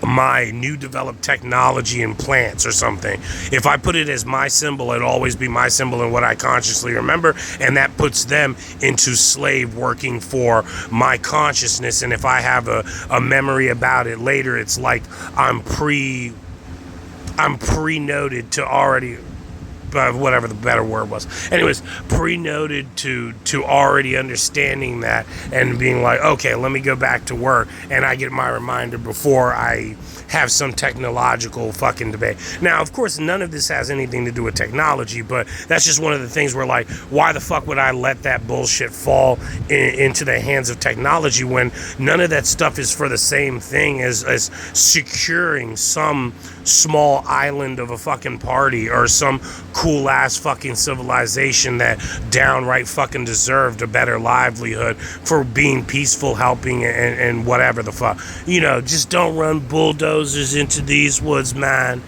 my new developed technology in plants or something? If I put it as my symbol, it'll always be my symbol and what I consciously remember, and that puts them into slave working for my consciousness. And if I have a memory about it later, it's like I'm pre-noted to already, whatever the better word was. Anyways, pre-noted to already understanding that and being like, okay, let me go back to work, and I get my reminder before I have some technological fucking debate. Now, of course, none of this has anything to do with technology, but that's just one of the things where, like, why the fuck would I let that bullshit fall into the hands of technology when none of that stuff is for the same thing as securing some small island of a fucking party or some cool ass fucking civilization that downright fucking deserved a better livelihood for being peaceful, helping, and whatever the fuck. Just don't run bulldozers into these woods, man.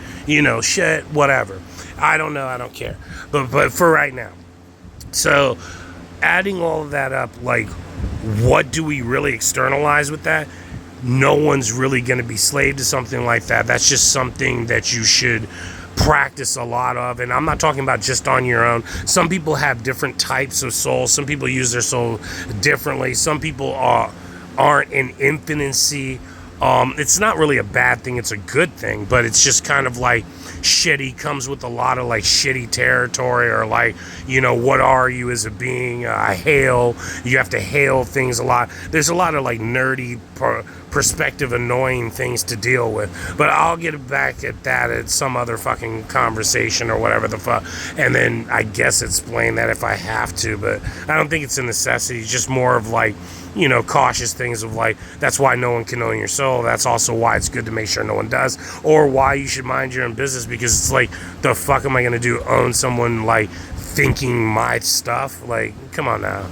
Shit, whatever. I don't know, I don't care. But for right now. So, adding all of that up, like, what do we really externalize with that? No one's really going to be slave to something like that. That's just something that you should practice a lot of. And I'm not talking about just on your own. Some people have different types of souls. Some people use their soul differently. Some people aren't in infinity It's not really a bad thing, it's a good thing, but it's just kind of like shitty, comes with a lot of like shitty territory, or like, you know, what are you as a being? You have to hail things a lot. There's a lot of like nerdy perspective annoying things to deal with, but I'll get back at that at some other fucking conversation or whatever the fuck, and then I guess explain that if I have to, but I don't think it's a necessity. It's just more of like, you know, cautious things of like, that's why no one can own your soul. That's also why it's good to make sure no one does, or why you should mind your own business, because it's like, the fuck am I gonna do, own someone like thinking my stuff? Like, come on now.